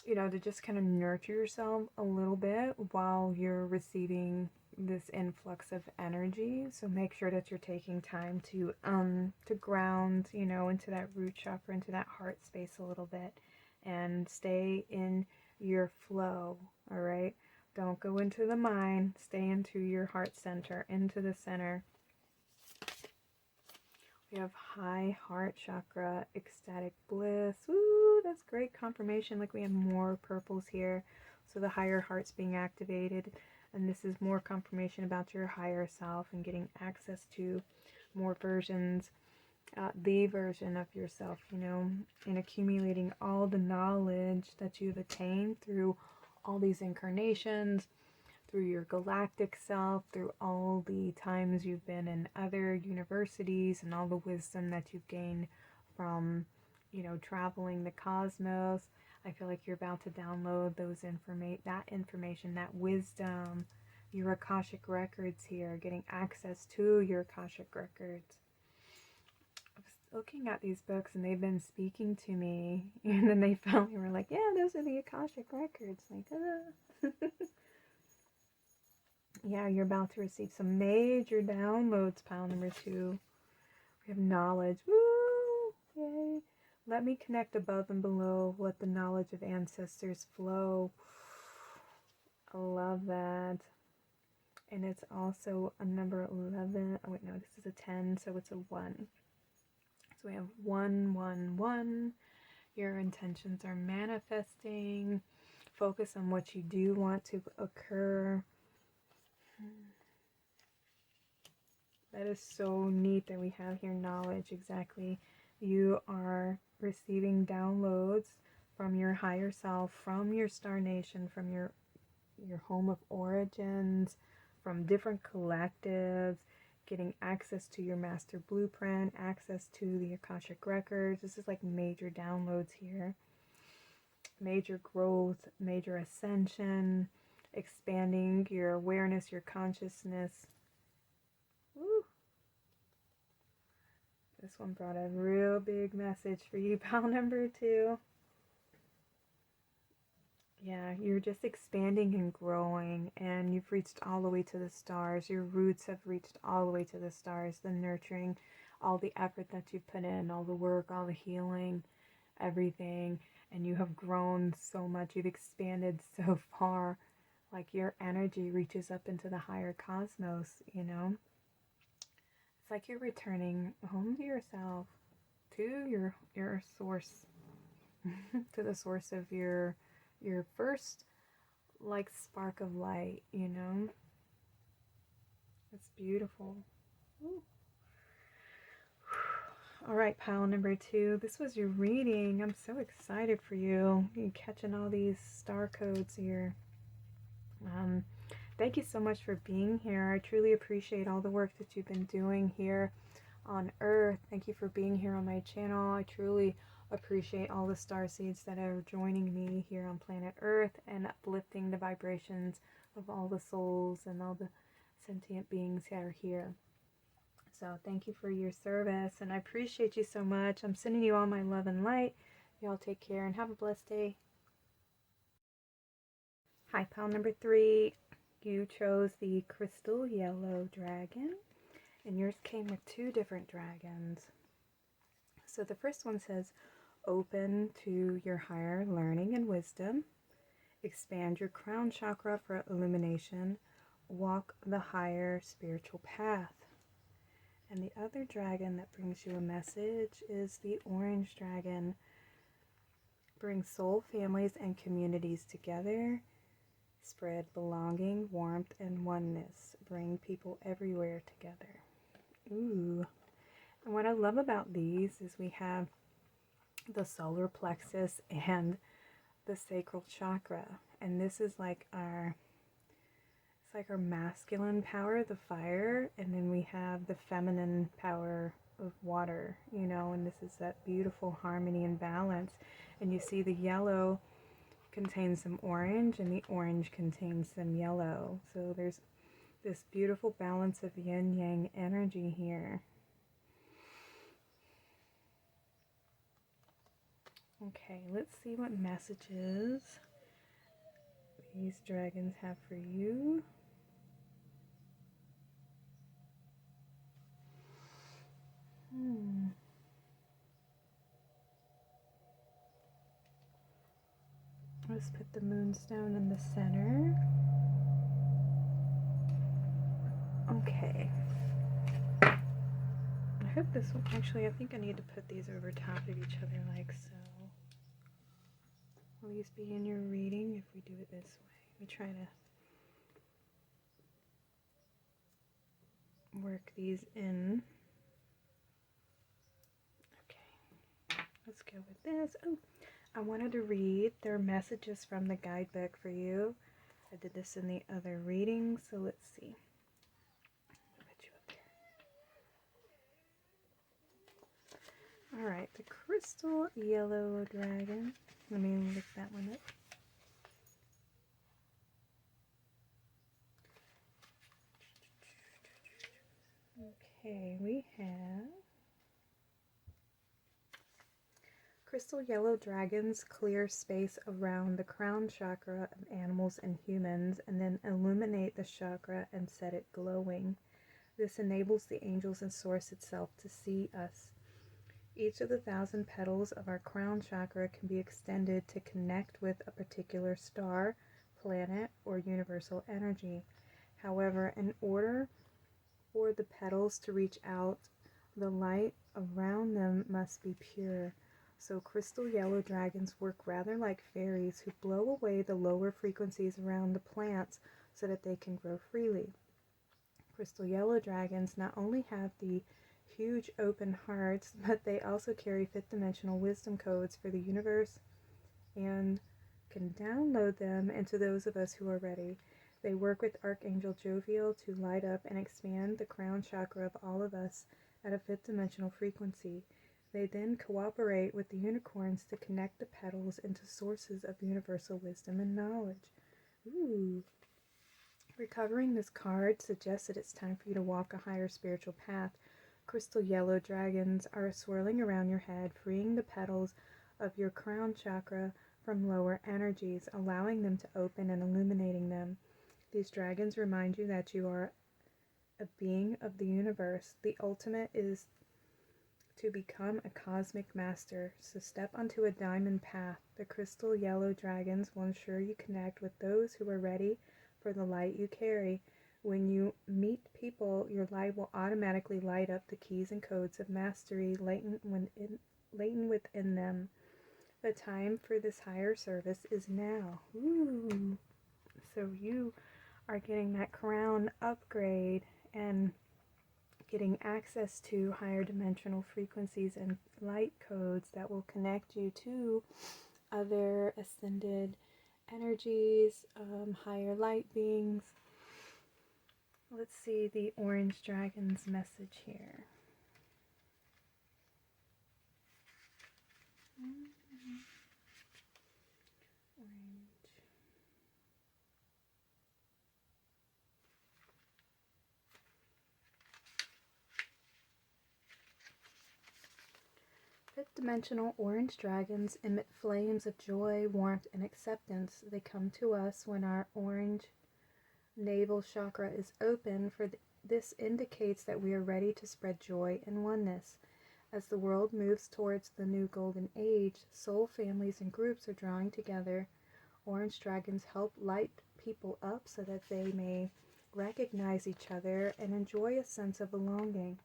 you know, to just kind of nurture yourself a little bit while you're receiving this influx of energy. So make sure that you're taking time to ground, you know, into that root chakra, into that heart space a little bit, and stay in your flow. All right, don't go into the mind. Stay into your heart center, into the center. We have high heart chakra, ecstatic bliss. Ooh, that's great confirmation. Like we have more purples here. So the higher heart's being activated. And this is more confirmation about your higher self and getting access to more versions, the version of yourself, you know, and accumulating all the knowledge that you've attained through all these incarnations, through your galactic self, through all the times you've been in other universities and all the wisdom that you've gained from, you know, traveling the cosmos. I feel like you're about to download those information, that wisdom, your Akashic records here, getting access to your Akashic records. I was looking at these books and they've been speaking to me, and then they finally were like, yeah, those are the Akashic records. Like, yeah, you're about to receive some major downloads, pile number 2. We have knowledge. Woo! Yay! Let me connect above and below. Let the knowledge of ancestors flow. I love that. And it's also a number 11. Oh, wait, no, this is a 10, so it's a 1. So we have 1, 1, 1. Your intentions are manifesting. Focus on what you do want to occur. That is so neat that we have here knowledge. Exactly. You are receiving downloads from your higher self, from your star nation, from your home of origins, from different collectives, getting access to your master blueprint, access to the Akashic records. This is like major downloads here. Major growth, major ascension, expanding your awareness, your consciousness. Woo. This one brought a real big message for you, pal number 2. Yeah, you're just expanding and growing, and you've reached all the way to the stars. Your roots have reached all the way to the stars. The nurturing, all the effort that you've put in, all the work, all the healing, everything. And you have grown so much. You've expanded so far. Like your energy reaches up into the higher cosmos, you know? It's like you're returning home to yourself, to your source, to the source of your first like spark of light, you know. It's beautiful. Ooh. All right, pile number 2, this was your reading. I'm so excited for you. You're catching all these star codes here. Thank you so much for being here. I truly appreciate all the work that you've been doing here on Earth. Thank you for being here on my channel. I truly appreciate all the starseeds that are joining me here on planet Earth and uplifting the vibrations of all the souls and all the sentient beings that are here. So thank you for your service, and I appreciate you so much. I'm sending you all my love and light. Y'all take care and have a blessed day. Hi, pal number 3. You chose the Crystal Yellow Dragon, and yours came with 2 different dragons. So the first one says, open to your higher learning and wisdom, expand your crown chakra for illumination, walk the higher spiritual path. And the other dragon that brings you a message is the Orange Dragon. Bring soul families and communities together. Spread belonging, warmth, and oneness. Bring people everywhere together. Ooh. And what I love about these is we have the solar plexus and the sacral chakra. And this is like our masculine power, the fire, and then we have the feminine power of water, you know, and this is that beautiful harmony and balance. And you see the yellow contains some orange, and the orange contains some yellow. So there's this beautiful balance of yin-yang energy here. Okay, let's see what messages these dragons have for you. Let's put the Moonstone in the center. Okay. I hope this one, actually I think I need to put these over top of each other like so. Will these be in your reading if we do it this way? We try to work these in. Okay, let's go with this. Oh, I wanted to read their messages from the guidebook for you. I did this in the other reading, so let's see. I'll put you up there. Alright, the Crystal Yellow Dragon. Let me look that one up. Okay, we have Crystal Yellow Dragons clear space around the crown chakra of animals and humans and then illuminate the chakra and set it glowing. This enables the angels and source itself to see us. Each of the 1,000 petals of our crown chakra can be extended to connect with a particular star, planet, or universal energy. However, in order for the petals to reach out, the light around them must be pure. So crystal yellow dragons work rather like fairies who blow away the lower frequencies around the plants so that they can grow freely. Crystal yellow dragons not only have the huge open hearts, but they also carry fifth dimensional wisdom codes for the universe and can download them into those of us who are ready. They work with Archangel Jovial to light up and expand the crown chakra of all of us at a fifth dimensional frequency. They then cooperate with the unicorns to connect the petals into sources of universal wisdom and knowledge. Ooh. Recovering this card suggests that it's time for you to walk a higher spiritual path. Crystal yellow dragons are swirling around your head, freeing the petals of your crown chakra from lower energies, allowing them to open and illuminating them. These dragons remind you that you are a being of the universe. The ultimate is to become a cosmic master, so step onto a diamond path. The crystal yellow dragons will ensure you connect with those who are ready for the light you carry. When you meet people, your light will automatically light up the keys and codes of mastery latent within them. The time for this higher service is now. Ooh. So you are getting that crown upgrade and getting access to higher dimensional frequencies and light codes that will connect you to other ascended energies, higher light beings. Let's see the orange dragon's message here. Orange. Fifth dimensional orange dragons emit flames of joy, warmth, and acceptance. They come to us when our orange navel chakra is open, for this indicates that we are ready to spread joy and oneness. As the world moves towards the new golden age, soul families and groups are drawing together. Orange dragons help light people up so that they may recognize each other and enjoy a sense of belonging.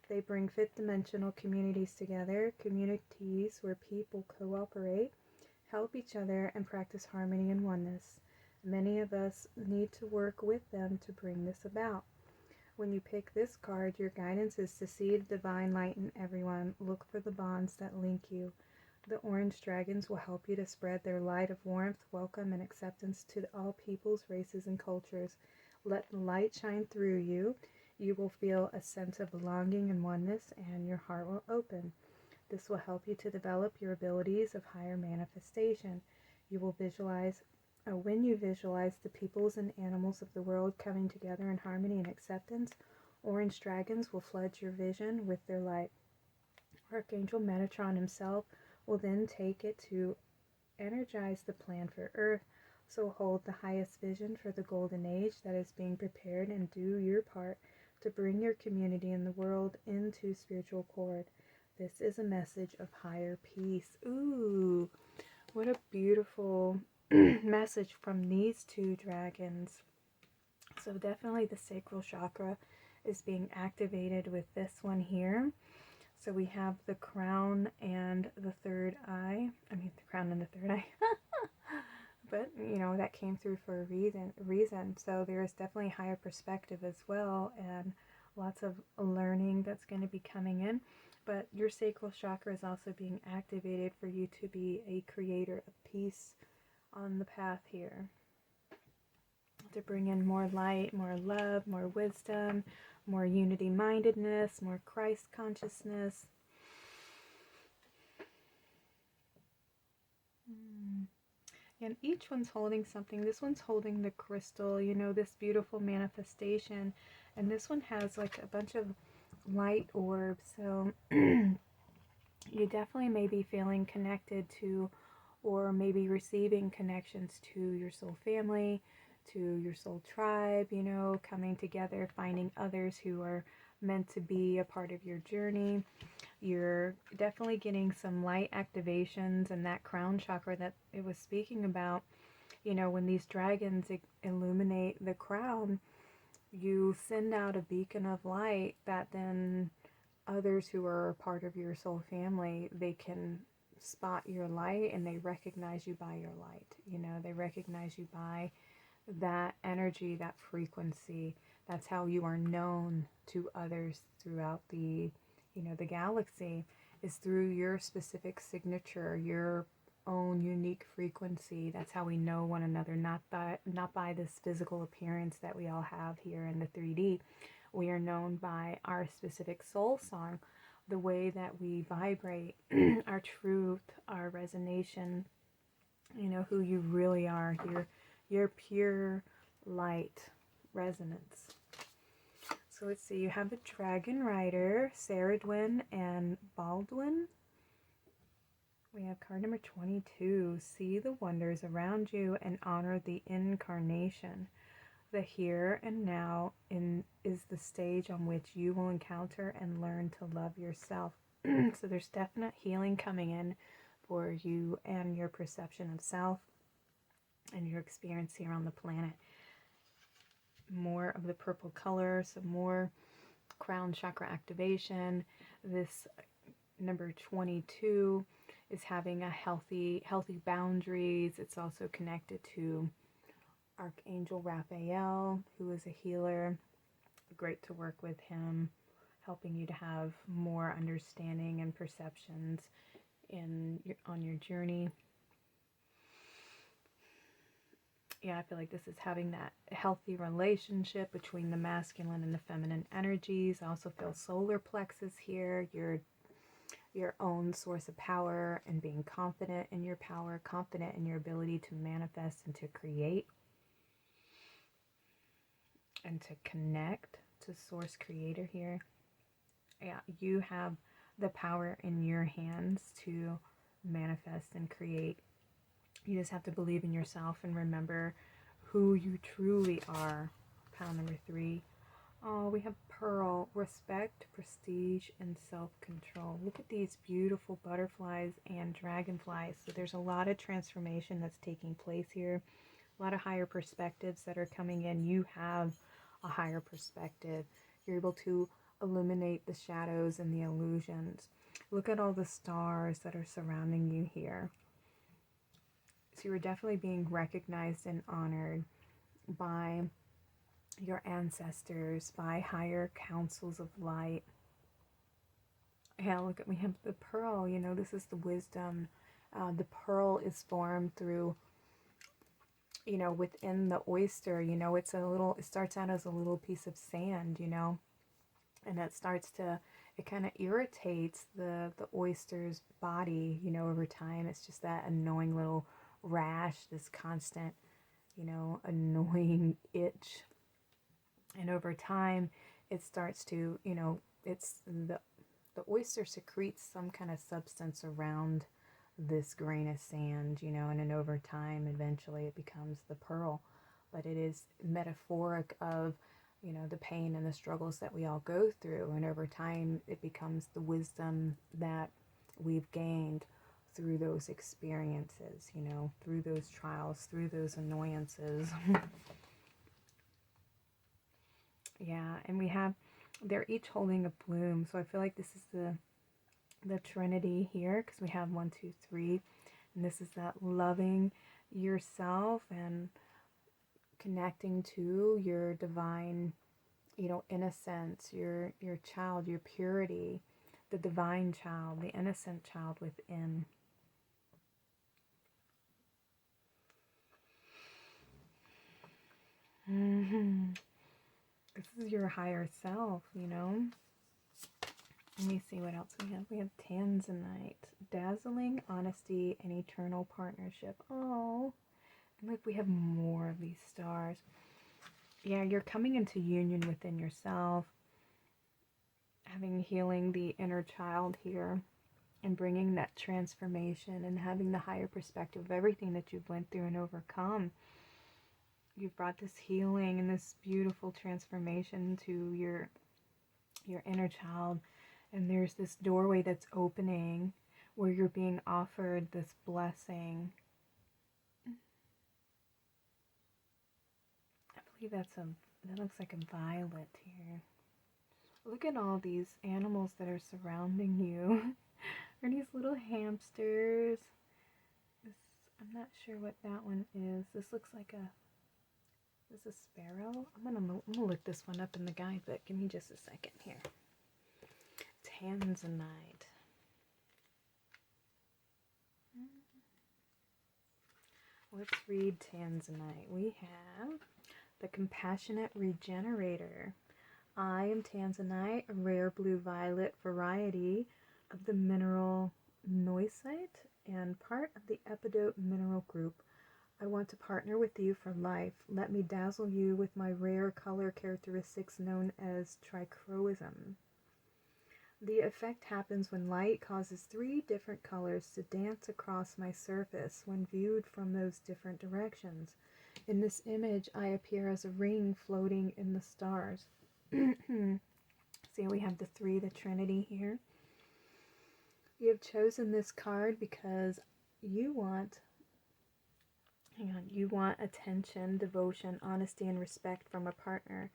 They bring fifth dimensional communities together, communities where people cooperate, help each other, and practice harmony and oneness. Many of us need to work with them to bring this about. When you pick this card, your guidance is to see the divine light in everyone. Look for the bonds that link you. The orange dragons will help you to spread their light of warmth, welcome, and acceptance to all peoples, races, and cultures. Let the light shine through you. You will feel a sense of belonging and oneness, and your heart will open. This will help you to develop your abilities of higher manifestation. You will when you visualize the peoples and animals of the world coming together in harmony and acceptance, orange dragons will flood your vision with their light. Archangel Metatron himself will then take it to energize the plan for Earth. So hold the highest vision for the golden age that is being prepared and do your part to bring your community and the world into spiritual accord. This is a message of higher peace. Ooh, what a beautiful message from these two dragons. So definitely the sacral chakra is being activated with this one here. So we have the crown and the third eye. The crown and the third eye. But, that came through for a reason. So there is definitely higher perspective as well, and lots of learning that's going to be coming in. But your sacral chakra is also being activated for you to be a creator of peace on the path here. To bring in more light, more love, more wisdom, more unity-mindedness, more Christ consciousness. And each one's holding something. This one's holding the crystal, this beautiful manifestation. And this one has like a bunch of light orbs. So you definitely may be feeling connected to, or maybe receiving connections to your soul family, to your soul tribe, coming together, finding others who are meant to be a part of your journey. You're definitely getting some light activations and that crown chakra that it was speaking about. When these dragons illuminate the crown, you send out a beacon of light that then others who are a part of your soul family, they can spot your light and they recognize you by your light. They recognize you by that energy, that frequency. That's how you are known to others throughout the, the galaxy, is through your specific signature, your own unique frequency. That's how we know one another, not by this physical appearance that we all have here in the 3D. We are known by our specific soul song, the way that we vibrate, our truth, our resonation, who you really are, your pure light resonance. So let's see, you have the Dragon Rider, Saradwin, and Baldwin. We have card number 22. See the wonders around you and honor the incarnation. The here and now is the stage on which you will encounter and learn to love yourself. So there's definite healing coming in for you and your perception of self and your experience here on the planet. More of the purple color, some more crown chakra activation. This number 22 is having a healthy boundaries. It's also connected to Archangel Raphael, who is a healer. Great to work with him, helping you to have more understanding and perceptions on your journey. Yeah, I feel like this is having that healthy relationship between the masculine and the feminine energies. I also feel solar plexus here, your own source of power, and being confident in your power, confident in your ability to manifest and to create and to connect to source creator here. Yeah, you have the power in your hands to manifest and create. You just have to believe in yourself and remember who you truly are. Pile number 3. Oh, we have Pearl, respect, prestige, and self-control. Look at these beautiful butterflies and dragonflies. So there's a lot of transformation that's taking place here. A lot of higher perspectives that are coming in. You have a higher perspective. You're able to illuminate the shadows and the illusions. Look at all the stars that are surrounding you here. So you're definitely being recognized and honored by your ancestors, by higher councils of light. Yeah, look at, we have the pearl, this is the wisdom. The pearl is formed through, within the oyster, it starts out as a little piece of sand, and it kind of irritates the oyster's body, over time. It's just that annoying little rash, this constant, annoying itch. And over time, it starts to, it's the oyster secretes some kind of substance around this grain of sand, and then over time, eventually it becomes the pearl. But it is metaphoric of, the pain and the struggles that we all go through. And over time, it becomes the wisdom that we've gained through those experiences, through those trials, through those annoyances. Yeah, and they're each holding a bloom. So I feel like this is the Trinity here, because we have 1, 2, 3, and this is that loving yourself and connecting to your divine, innocence, your child, your purity, the divine child, the innocent child within. This is your higher self, Let me see what else we have. We have Tanzanite, dazzling honesty and eternal partnership. Oh, and look, we have more of these stars. Yeah, you're coming into union within yourself, healing the inner child here, and bringing that transformation and having the higher perspective of everything that you've went through and overcome. You've brought this healing and this beautiful transformation to your inner child. And there's this doorway that's opening where you're being offered this blessing. I believe that looks like a violet here. Look at all these animals that are surrounding you. Are these little hamsters? I'm not sure what that one is. This looks like This is a sparrow. I'm gonna look this one up in the guidebook. Give me just a second here. Tanzanite. Let's read Tanzanite. We have the Compassionate Regenerator. I am Tanzanite, a rare blue-violet variety of the mineral noisite and part of the epidote mineral group. I want to partner with you for life. Let me dazzle you with my rare color characteristics known as trichroism. The effect happens when light causes 3 different colors to dance across my surface when viewed from those different directions. In this image, I appear as a ring floating in the stars. See, we have the 3, the Trinity here. You have chosen this card because you want attention, devotion, honesty, and respect from a partner.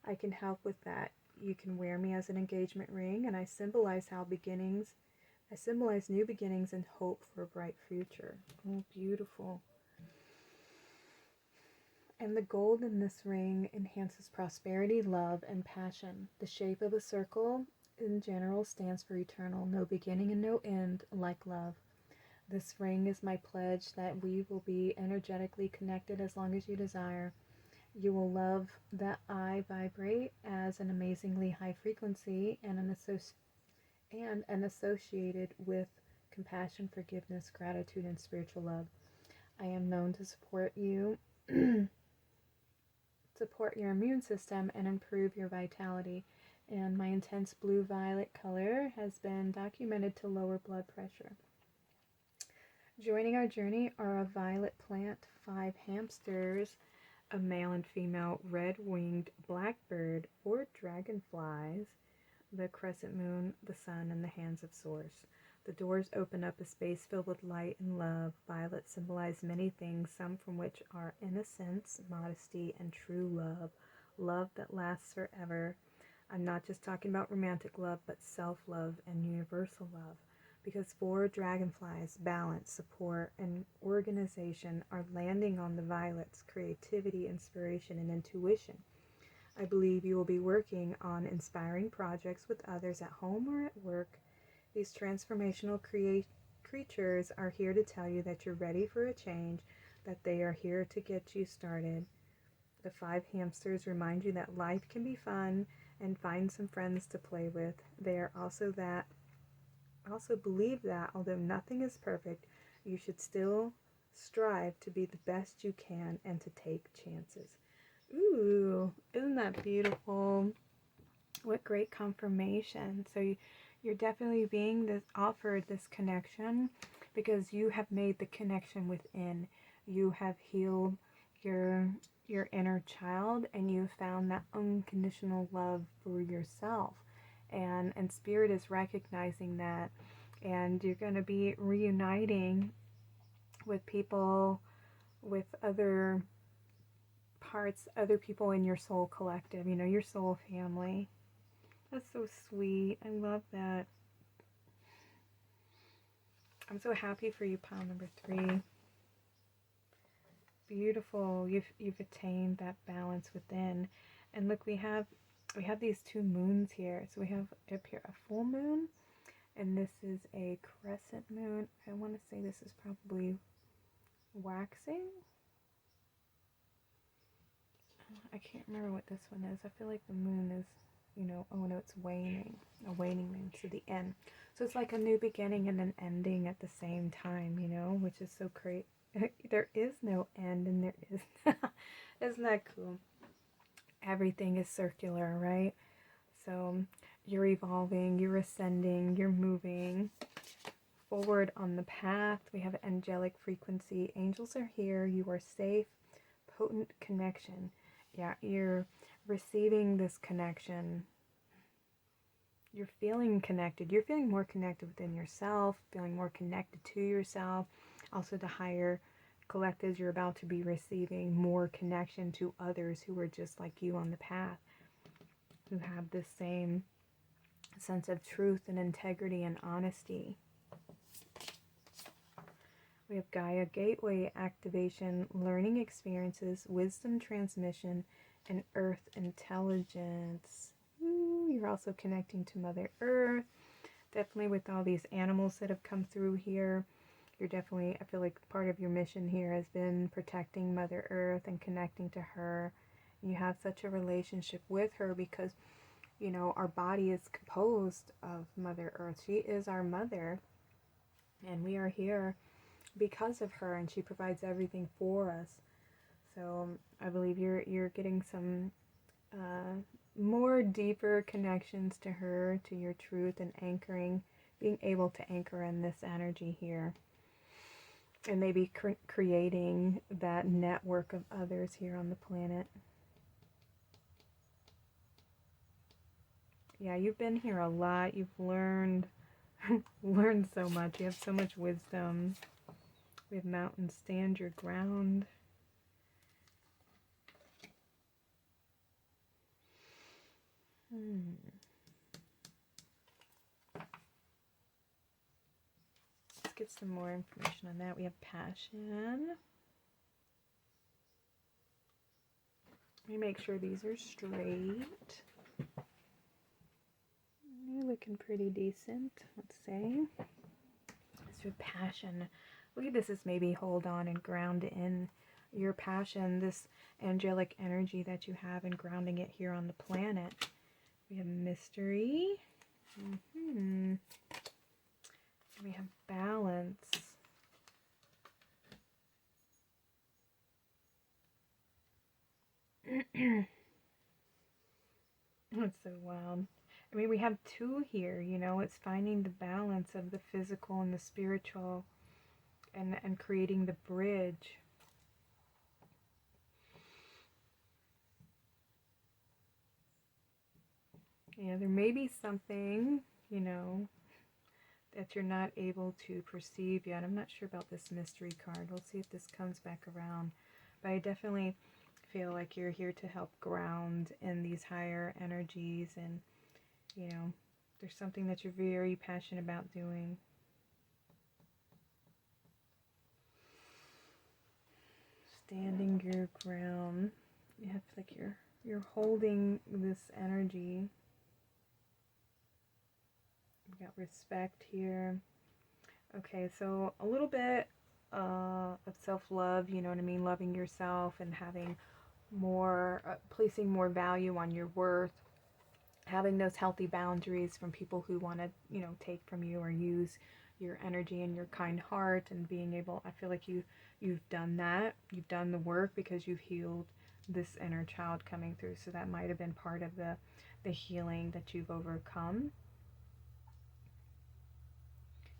I can help with that. You can wear me as an engagement ring, and I symbolize new beginnings and hope for a bright future. Oh, beautiful. And the gold in this ring enhances prosperity, love, and passion. The shape of a circle in general stands for eternal, no beginning and no end, like love. This ring is my pledge that we will be energetically connected as long as you desire. You will love that I vibrate as an amazingly high frequency and associated with compassion, forgiveness, gratitude, and spiritual love. I am known to support you, support your immune system, and improve your vitality. And my intense blue-violet color has been documented to lower blood pressure. Joining our journey are a violet plant, 5 hamsters, a male and female red-winged blackbird, 4 dragonflies, the crescent moon, the sun, and the hands of Source. The doors open up a space filled with light and love. Violets symbolize many things, some from which are innocence, modesty, and true love. Love that lasts forever. I'm not just talking about romantic love, but self-love and universal love. Because 4 dragonflies, balance, support, and organization are landing on the violets, creativity, inspiration, and intuition. I believe you will be working on inspiring projects with others at home or at work. These transformational creatures are here to tell you that you're ready for a change, that they are here to get you started. The 5 hamsters remind you that life can be fun and find some friends to play with. They are also believe that although nothing is perfect, you should still strive to be the best you can and to take chances. Ooh, isn't that beautiful? What great confirmation. So you're definitely being offered this connection because you have made the connection within. You have healed your inner child, and you found that unconditional love for yourself. And Spirit is recognizing that, and you're going to be reuniting with people, with other parts, other people in your soul collective, your soul family. That's so sweet. I love that. I'm so happy for you, pile number 3. Beautiful. You've attained that balance within. And look, we have these 2 moons here. So we have up here a full moon, and this is a crescent moon. I want to say this is probably waxing. I can't remember what this one is. I feel like the moon is, oh no, it's waning. A waning moon to the end. So it's like a new beginning and an ending at the same time, which is so great. There is no end, and there is. Isn't that cool? Everything is circular, right? So you're evolving, you're ascending, you're moving forward on the path. We have angelic frequency. Angels are here. You are safe. Potent connection. Yeah, you're receiving this connection. You're feeling connected. You're feeling more connected within yourself, feeling more connected to yourself. Also, the higher collectives, you're about to be receiving more connection to others who are just like you on the path, who have the same sense of truth and integrity and honesty. We have Gaia Gateway activation, learning experiences, wisdom transmission, and earth intelligence. Ooh, you're also connecting to Mother Earth. Definitely with all these animals that have come through here. You're definitely, I feel like part of your mission here has been protecting Mother Earth and connecting to her. You have such a relationship with her because, you know, our body is composed of Mother Earth. She is our mother, and we are here because of her, and she provides everything for us. So I believe you're getting some more deeper connections to her, to your truth, and anchoring, being able to anchor in this energy here. And maybe creating that network of others here on the planet. Yeah, you've been here a lot. You've learned learned so much. You have so much wisdom. We have mountains, stand your ground. Let's get some more information on that. We have passion. Let me make sure these are straight. You're looking pretty decent, let's say. So passion. Look at this as maybe hold on and ground in your passion, this angelic energy that you have, and grounding it here on the planet. We have mystery. We have balance. That's so wild. I mean, we have two here, you know, it's finding the balance of the physical and the spiritual, and creating the bridge. Yeah, there may be something, you know, that you're not able to perceive yet. I'm not sure about this mystery card. We'll see if this comes back around. But I definitely feel like you're here to help ground in these higher energies, and, you know, there's something that you're very passionate about doing. Standing your ground. You have like you're holding this energy. We've got respect here. Okay, so a little bit of self-love, you know what I mean? Loving yourself and having more, placing more value on your worth. Having those healthy boundaries from people who want to, you know, take from you or use your energy and your kind heart, and being able, I feel like you've done that. You've done the work because you've healed this inner child coming through. So that might have been part of the healing that you've overcome.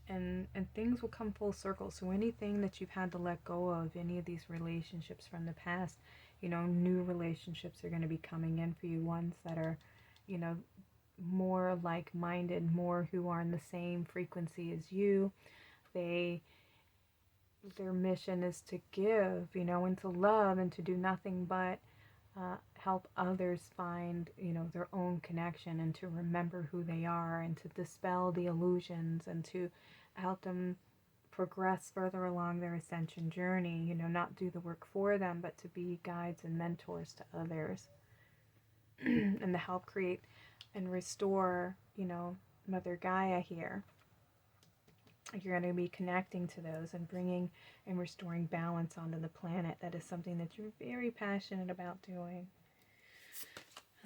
And things will come full circle. So anything that you've had to let go of, any of these relationships from the past, you know, new relationships are going to be coming in for you, ones that are, you know, more like-minded, more who are in the same frequency as you. Their mission is to give, you know, and to love, and to do nothing but help others find, you know, their own connection, and to remember who they are, and to dispel the illusions, and to help them progress further along their ascension journey, you know, not do the work for them, but to be guides and mentors to others. And to help create and restore, you know, Mother Gaia here. You're going to be connecting to those and bringing and restoring balance onto the planet. That is something that you're very passionate about doing.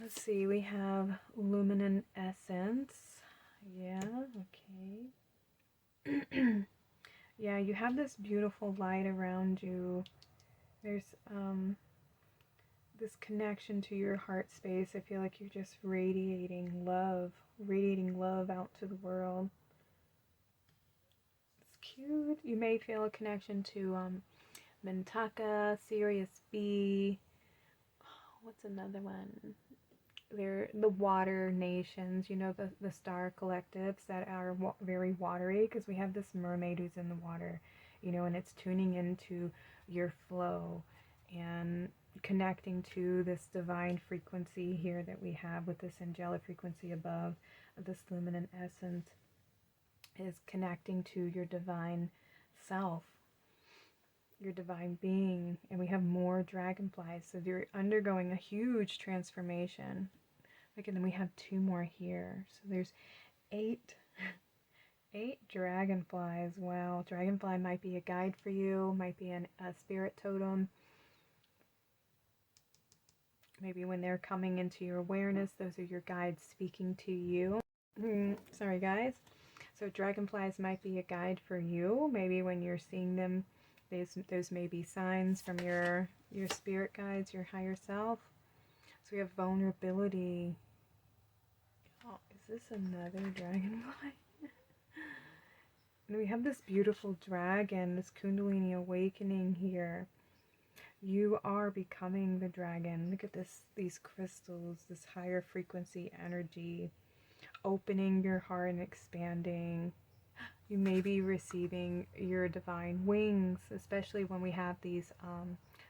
Let's see, we have luminescence. Yeah, okay. Yeah, you have this beautiful light around you. There's this connection to your heart space. I feel like you're just radiating love out to the world. It's cute. You may feel a connection to Mintaka, Sirius B. What's another one? They're the water nations, you know, the star collectives that are very watery, because we have this mermaid who's in the water, you know, and it's tuning into your flow and connecting to this divine frequency here that we have with this angelic frequency above. This luminescence is connecting to your divine self. your divine being. And we have more dragonflies, so you're undergoing a huge transformation. Like, and then we have 2 more here, so there's 8 dragonflies. Wow, dragonfly might be a guide for you, might be a spirit totem. Maybe when they're coming into your awareness, those are your guides speaking to you. Sorry guys. So dragonflies might be a guide for you. Maybe when you're seeing them, those may be signs from your spirit guides, your higher self. So we have vulnerability. Oh, is this another dragonfly? And we have this beautiful dragon, this Kundalini awakening here. You are becoming the dragon. Look at this, these crystals, this higher frequency energy, opening your heart and expanding. You may be receiving your divine wings, especially when we have these,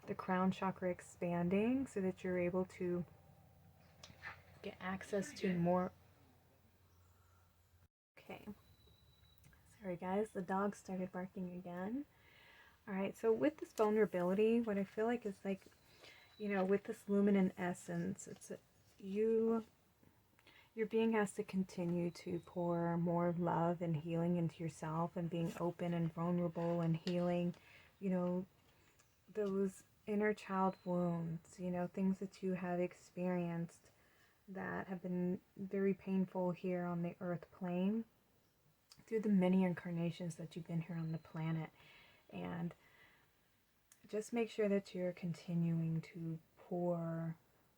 the crown chakra expanding, so that you're able to get access to more. Okay. Sorry guys, the dog started barking again. Alright, so with this vulnerability, what I feel like is like, you know, with this luminant essence, it's your being has to continue to pour more love and healing into yourself, and being open and vulnerable and healing, you know, those inner child wounds, you know, things that you have experienced that have been very painful here on the earth plane through the many incarnations that you've been here on the planet. And just make sure that you're continuing to pour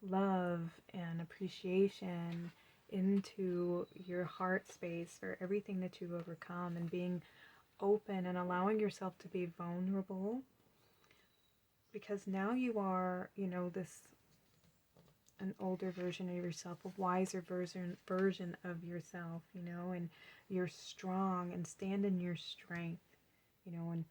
love and appreciation into your heart space for everything that you've overcome, and being open and allowing yourself to be vulnerable, because now you are, you know, an older version of yourself, a wiser version of yourself, you know, and you're strong, and stand in your strength, you know, and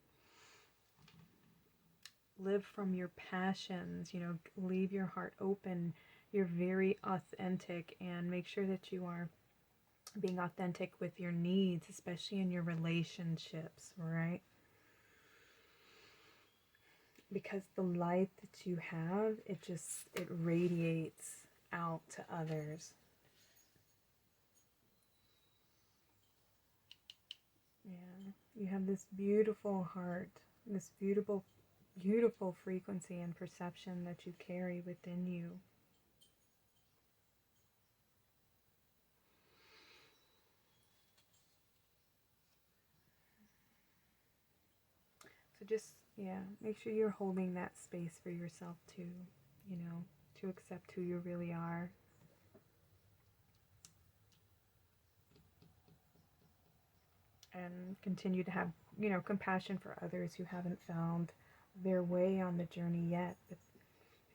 live from your passions, you know, leave your heart open. You're very authentic, and make sure that you are being authentic with your needs, especially in your relationships, right? Because the light that you have, it radiates out to others. Yeah, you have this beautiful heart, this beautiful frequency and perception that you carry within you. So just, yeah, make sure you're holding that space for yourself too, you know, to accept who you really are. And continue to have, you know, compassion for others who haven't found their way on the journey yet, but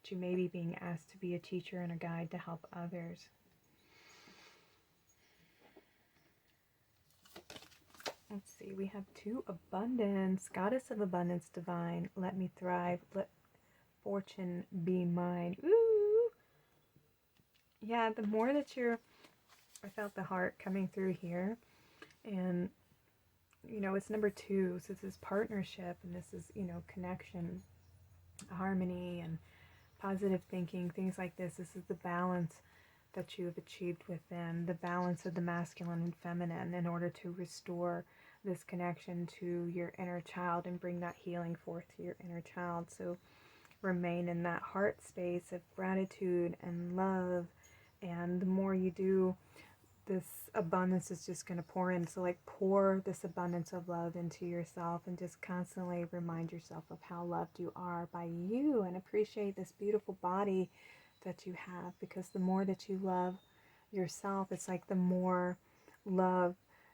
you may be being asked to be a teacher and a guide to help others. Let's see, we have 2 abundance. Goddess of abundance divine, let me thrive, let fortune be mine. Ooh! Yeah, the more that I felt the heart coming through here, and, you know, it's number 2, so this is partnership, and this is, you know, connection, harmony, and positive thinking, things like this. This is the balance that you have achieved within, the balance of the masculine and feminine, in order to restore this connection to your inner child and bring that healing forth to your inner child. So remain in that heart space of gratitude and love, and the more you do, this abundance is just going to pour in. So like, pour this abundance of love into yourself, and just constantly remind yourself of how loved you are by you, and appreciate this beautiful body that you have, because the more that you love yourself, it's like the more love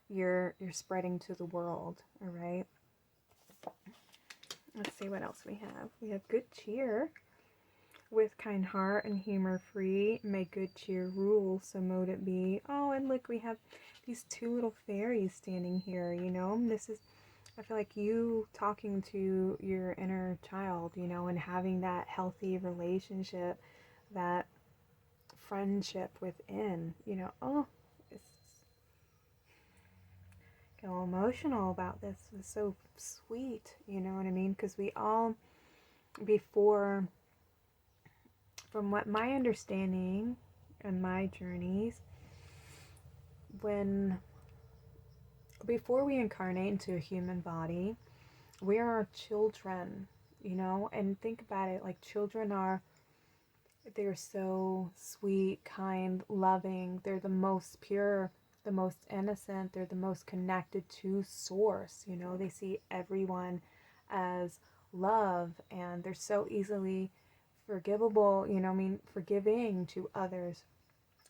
you're spreading to the world. All right, let's see what else we have. We have good cheer. With kind heart and humor free, may good cheer rule, so mote it be. Oh, and look, we have these 2 little fairies standing here, you know. This is, I feel like, you talking to your inner child, you know, and having that healthy relationship, that friendship within, you know. Oh, get a little emotional about this. It's so sweet, you know what I mean? Because we all, before, from what my understanding and my journeys, before we incarnate into a human body, we are children, you know? And think about it, like children are, they're so sweet, kind, loving. They're the most pure, the most innocent. They're the most connected to source, you know? They see everyone as love, and they're so easily forgivable, you know, I mean, forgiving to others.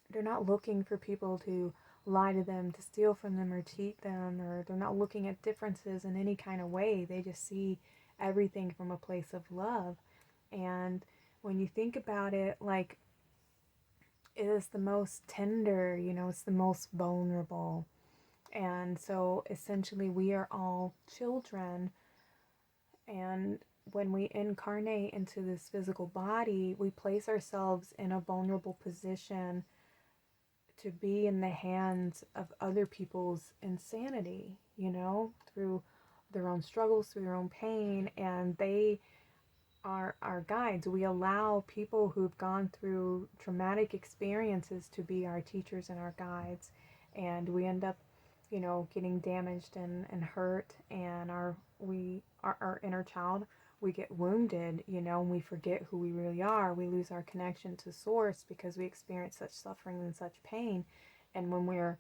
They're not looking for people to lie to them, to steal from them, or cheat them, or they're not looking at differences in any kind of way. They just see everything from a place of love. And when you think about it, like, it is the most tender, you know, it's the most vulnerable. And so essentially, we are all children. And when we incarnate into this physical body, we place ourselves in a vulnerable position to be in the hands of other people's insanity, you know, through their own struggles, through their own pain, and they are our guides. We allow people who've gone through traumatic experiences to be our teachers and our guides, and we end up, you know, getting damaged and hurt, and our inner child, we get wounded, you know, and we forget who we really are. We lose our connection to source because we experience such suffering and such pain. And when we're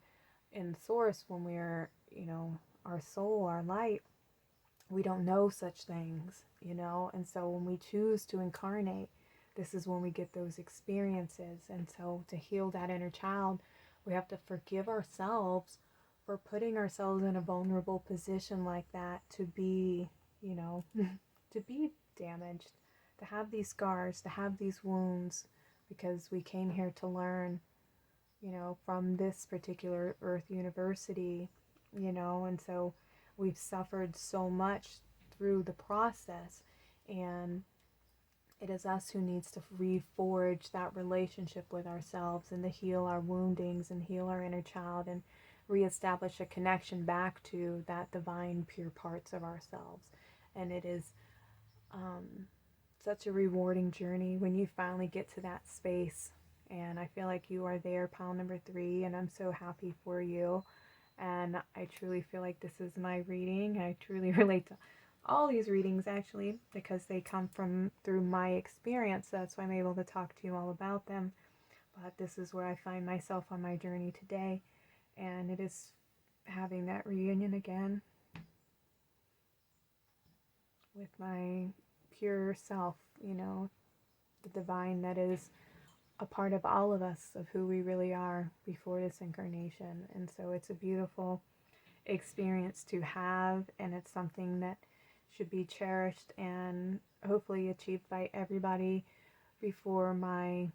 in source, when we're, you know, our soul, our light, we don't know such things, you know. And so when we choose to incarnate, this is when we get those experiences. And so to heal that inner child, we have to forgive ourselves for putting ourselves in a vulnerable position like that, to be, you know, to be damaged, to have these scars, to have these wounds, because we came here to learn, you know, from this particular Earth University, you know. And so we've suffered so much through the process, and it is us who needs to reforge that relationship with ourselves, and to heal our woundings and heal our inner child, and reestablish a connection back to that divine pure parts of ourselves. And it is such a rewarding journey when you finally get to that space. And I feel like you are there, pile number 3, and I'm so happy for you. And I truly feel like this is my reading. I truly relate to all these readings, actually, because they come from through my experience. That's why I'm able to talk to you all about them. But this is where I find myself on my journey today, and it is having that reunion again with my pure self, you know, the divine that is a part of all of us, of who we really are before this incarnation. And so it's a beautiful experience to have, and it's something that should be cherished and hopefully achieved by everybody before my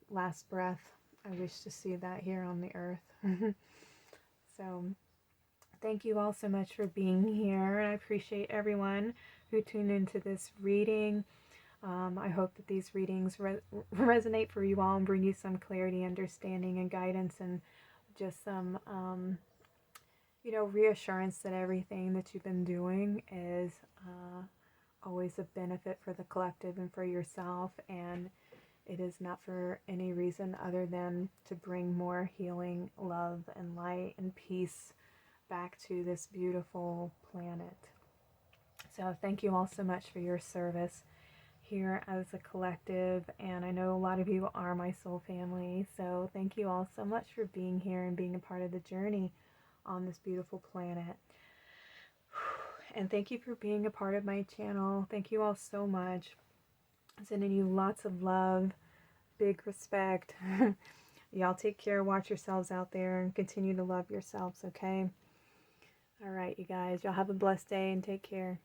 last breath. I wish to see that here on the earth. So thank you all so much for being here. I appreciate everyone who tuned into this reading. I hope that these readings resonate for you all and bring you some clarity, understanding, and guidance, and just some, you know, reassurance that everything that you've been doing is always a benefit for the collective and for yourself, and it is not for any reason other than to bring more healing, love, and light and peace back to this beautiful planet. So thank you all so much for your service here as a collective, and I know a lot of you are my soul family, so thank you all so much for being here and being a part of the journey on this beautiful planet. And thank you for being a part of my channel. Thank you all so much. I'm sending you lots of love, big respect. Y'all take care, watch yourselves out there, and continue to love yourselves, okay? All right, you guys, y'all have a blessed day and take care.